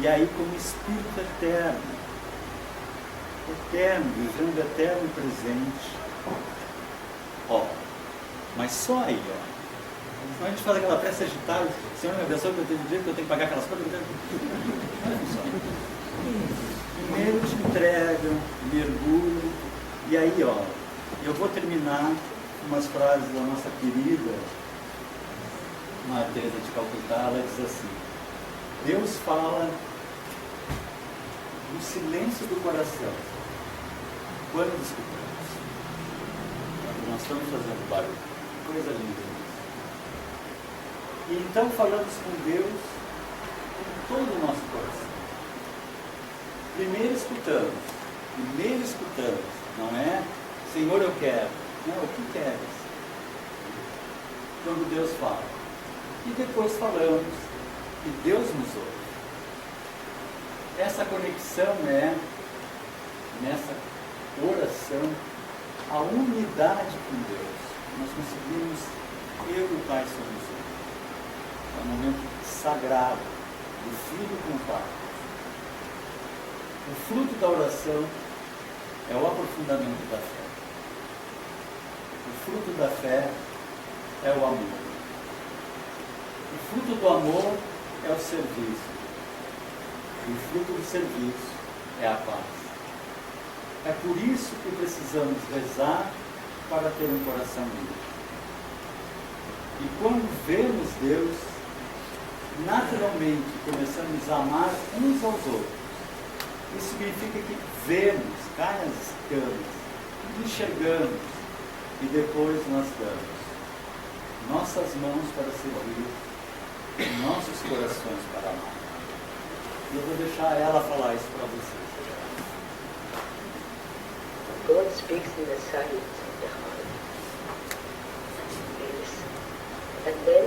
E aí, como espírito eterno, vivendo eterno e presente, mas só aí, Então a gente faz aquela prece agitada, Senhor, me abençoe que eu tenho dia que eu tenho que pagar aquelas coisas. Olha só. Primeiro te entrega, mergulho, e aí, eu vou terminar umas frases da nossa querida Maria Teresa de Calcutá. Ela diz assim: Deus fala no silêncio do coração, quando escutamos. Nós estamos fazendo barulho, coisa linda. E então falamos com Deus com todo o nosso coração. Primeiro escutamos, não é Senhor eu quero, não, o que queres? quando Deus fala. E depois falamos e Deus nos ouve. Essa conexão é, nessa oração, a unidade com Deus. Nós conseguimos, eu e o Pai somos um. É um momento sagrado do Filho com o Pai. O fruto da oração é o aprofundamento da fé. O fruto da fé é o amor. O fruto do amor é o serviço. E o fruto do serviço é a paz. É por isso que precisamos rezar para ter um coração livre. E quando vemos Deus, naturalmente começamos a amar uns aos outros. Isso significa que vemos, caem as escamas, enxergamos e depois nós damos nossas mãos para servir, nossos corações para amar. E eu vou deixar ela falar isso para vocês. God speaks in the silence of the heart. We listen. And then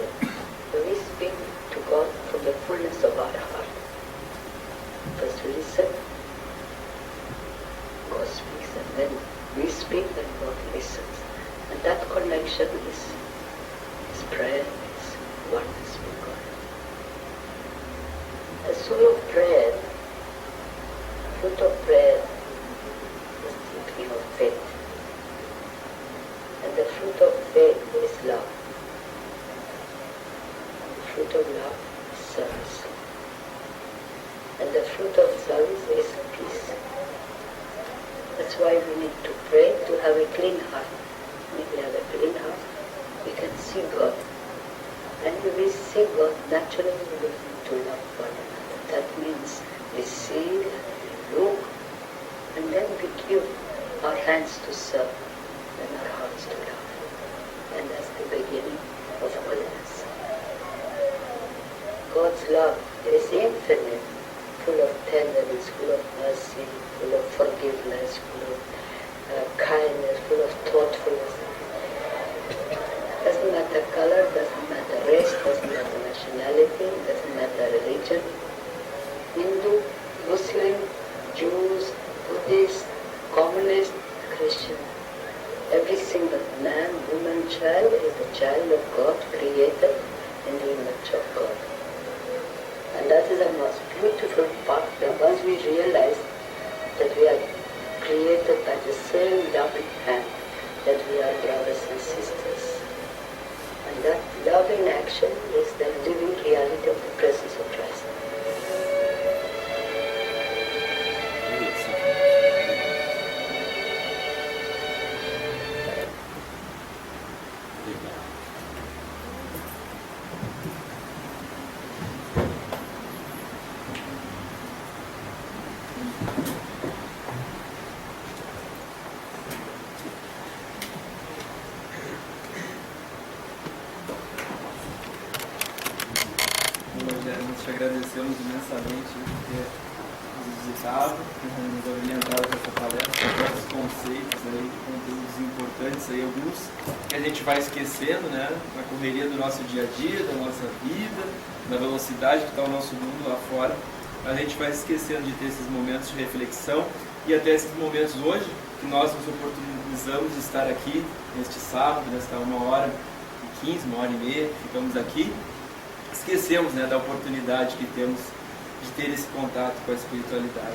we speak to God from the fullness of our heart. First we listen, God speaks, and then we speak and God listens. And that connection is prayer, is oneness with God. The soul of prayer, fruit of prayer, is deepening of faith. And the fruit of faith is love. And the fruit of love is service. And the fruit of service is peace. That's why we need to pray to have a clean heart. If we have a clean heart, we can see God. And when we see God, naturally we will need to love one another. That means we see, look, and then we give our hands to serve and our hearts to love. And that's the beginning of holiness. God's love is infinite, full of tenderness, full of mercy, full of forgiveness, full of kindness, full of thoughtfulness. Doesn't matter color, doesn't matter race, doesn't matter nationality, doesn't matter religion. Hindu, Muslim, Jews, Buddhist, Communist, Christian. Every single man, woman, child is a child of God, created in the image of God. And that is the most beautiful part, that once we realize that we are created by the same loving hand, that we are brothers and sisters. And that love in action is the living reality of the presence of Christ. Nós te agradecemos imensamente por ter nos visitado, nos orientado com essa palestra, com esses conceitos aí, conteúdos importantes aí, alguns que a gente vai esquecendo, né, na correria do nosso dia a dia, da nossa vida, na velocidade que está o nosso mundo lá fora. A gente vai esquecendo de ter esses momentos de reflexão e até esses momentos hoje que nós nos oportunizamos de estar aqui neste sábado, nesta 1h15, 1h30, ficamos aqui. Esquecemos, né, da oportunidade que temos de ter esse contato com a espiritualidade.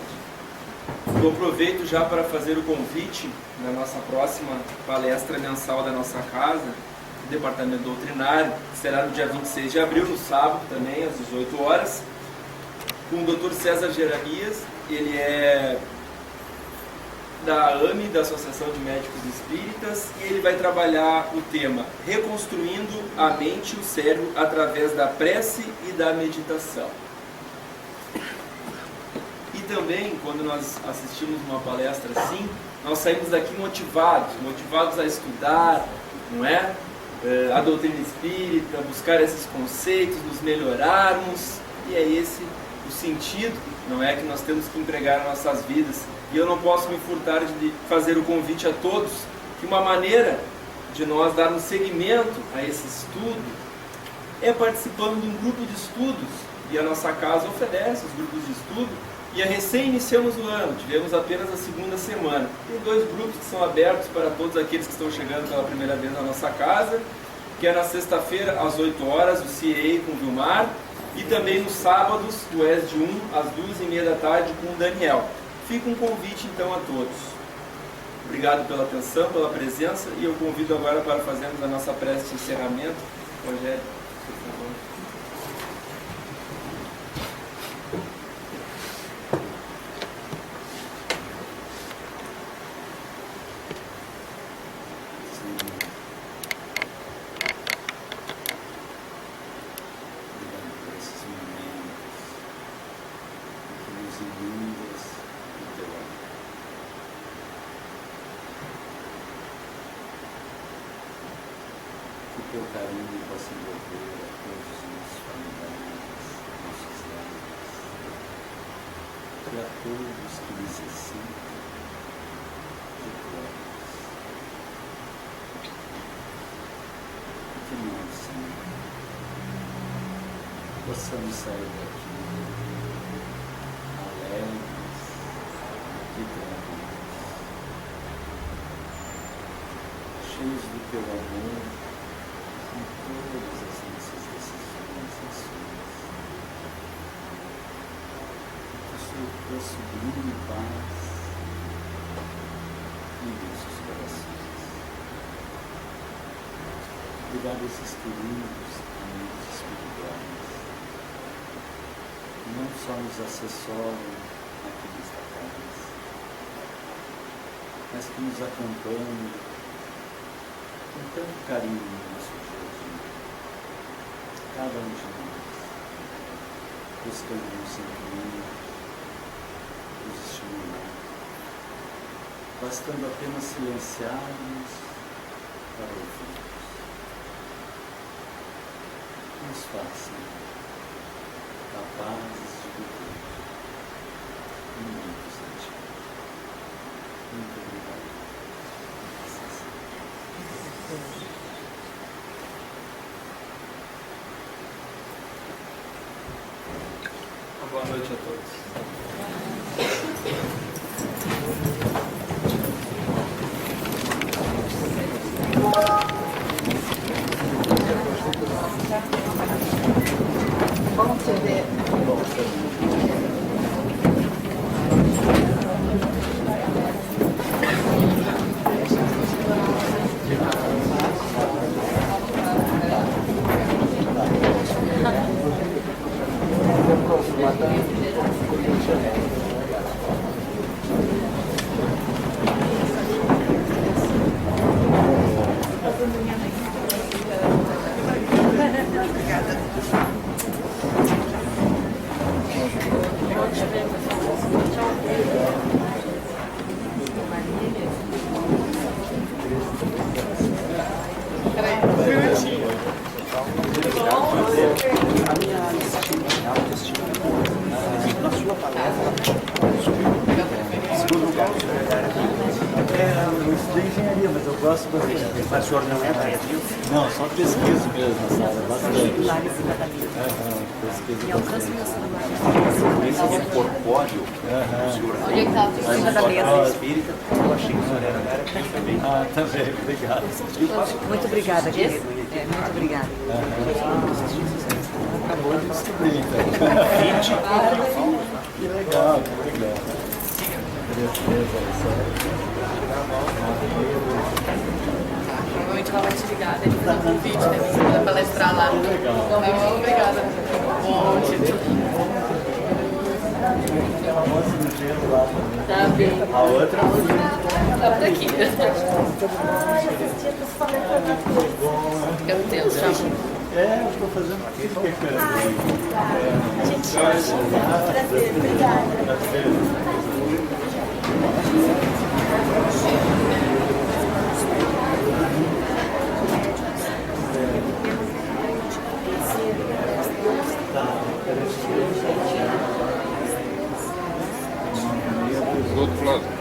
Eu aproveito já para fazer o convite na nossa próxima palestra mensal da nossa casa, do Departamento Doutrinário, que será no dia 26 de abril, no sábado também, às 18 horas, com o Dr. César Jeremias. Ele é da AME, da Associação de Médicos Espíritas, e ele vai trabalhar o tema Reconstruindo a Mente e o Cérebro através da prece e da meditação. E também, quando nós assistimos uma palestra assim, nós saímos daqui motivados a estudar, não é? A doutrina espírita, buscar esses conceitos, nos melhorarmos, e é esse o sentido, não é, que nós temos que empregar nas nossas vidas. E eu não posso me furtar de fazer o convite a todos que uma maneira de nós darmos seguimento a esse estudo é participando de um grupo de estudos, e a nossa casa oferece os grupos de estudo, e recém iniciamos o ano, tivemos apenas a segunda semana. Tem 2 grupos que são abertos para todos aqueles que estão chegando pela primeira vez na nossa casa, que é na sexta-feira às 8 horas, o CIEI com o Vilmar, e também nos sábados, o ESD 1, às 2h30 da tarde, com o Daniel. Fica um convite então a todos. Obrigado pela atenção, pela presença, e eu convido agora para fazermos a nossa prece de encerramento. Rogério, por favor. Que o teu carinho possa envolver a todos os nossos familiares, nossos lares, e a todos que necessitam de glórias. Que nós, Senhor, possamos sair daqui alegres e tranquilos, cheios do teu amor em todas as nossas decisões e ações. Que tua sublime paz em nossos corações. Obrigado a esses queridos amigos espirituais que não só nos assessoram aqui nesta casa, mas que nos acompanham com tanto carinho no nosso dia a dia, cada um de nós, buscando nos incluir, nos estimular, bastando apenas silenciarmos para ouvirmos. Nos façam capazes de viver momentos de ti. Muito obrigado. Boa noite a todos. Bom te ver. Na sua palestra, eu estudei engenharia, mas eu gosto bastante. Mas o senhor não é da ESD? Não, só pesquiso mesmo nessa área, bastante. Celulares e catalistas. Pesquiso E alcance bastante. meus celulares. Esse incorpóreo do senhor Onde é que está? Em cima da mesa. espírita, eu achei que o senhor era aqui também. Ah, também, obrigado. Muito obrigada, querido. Muito obrigada. Acabou de descobrir, então. Que legal, que legal. Provavelmente ela vai te ligar, ele fez um convite, né? Você vai palestrar lá. Então, obrigada. Bom, Ela mostra no gelo lá também. tá bem. A outra Tá por aqui. Meu Deus, já. eu estou fazendo tudo que é Prazer, obrigada. Do outro lado.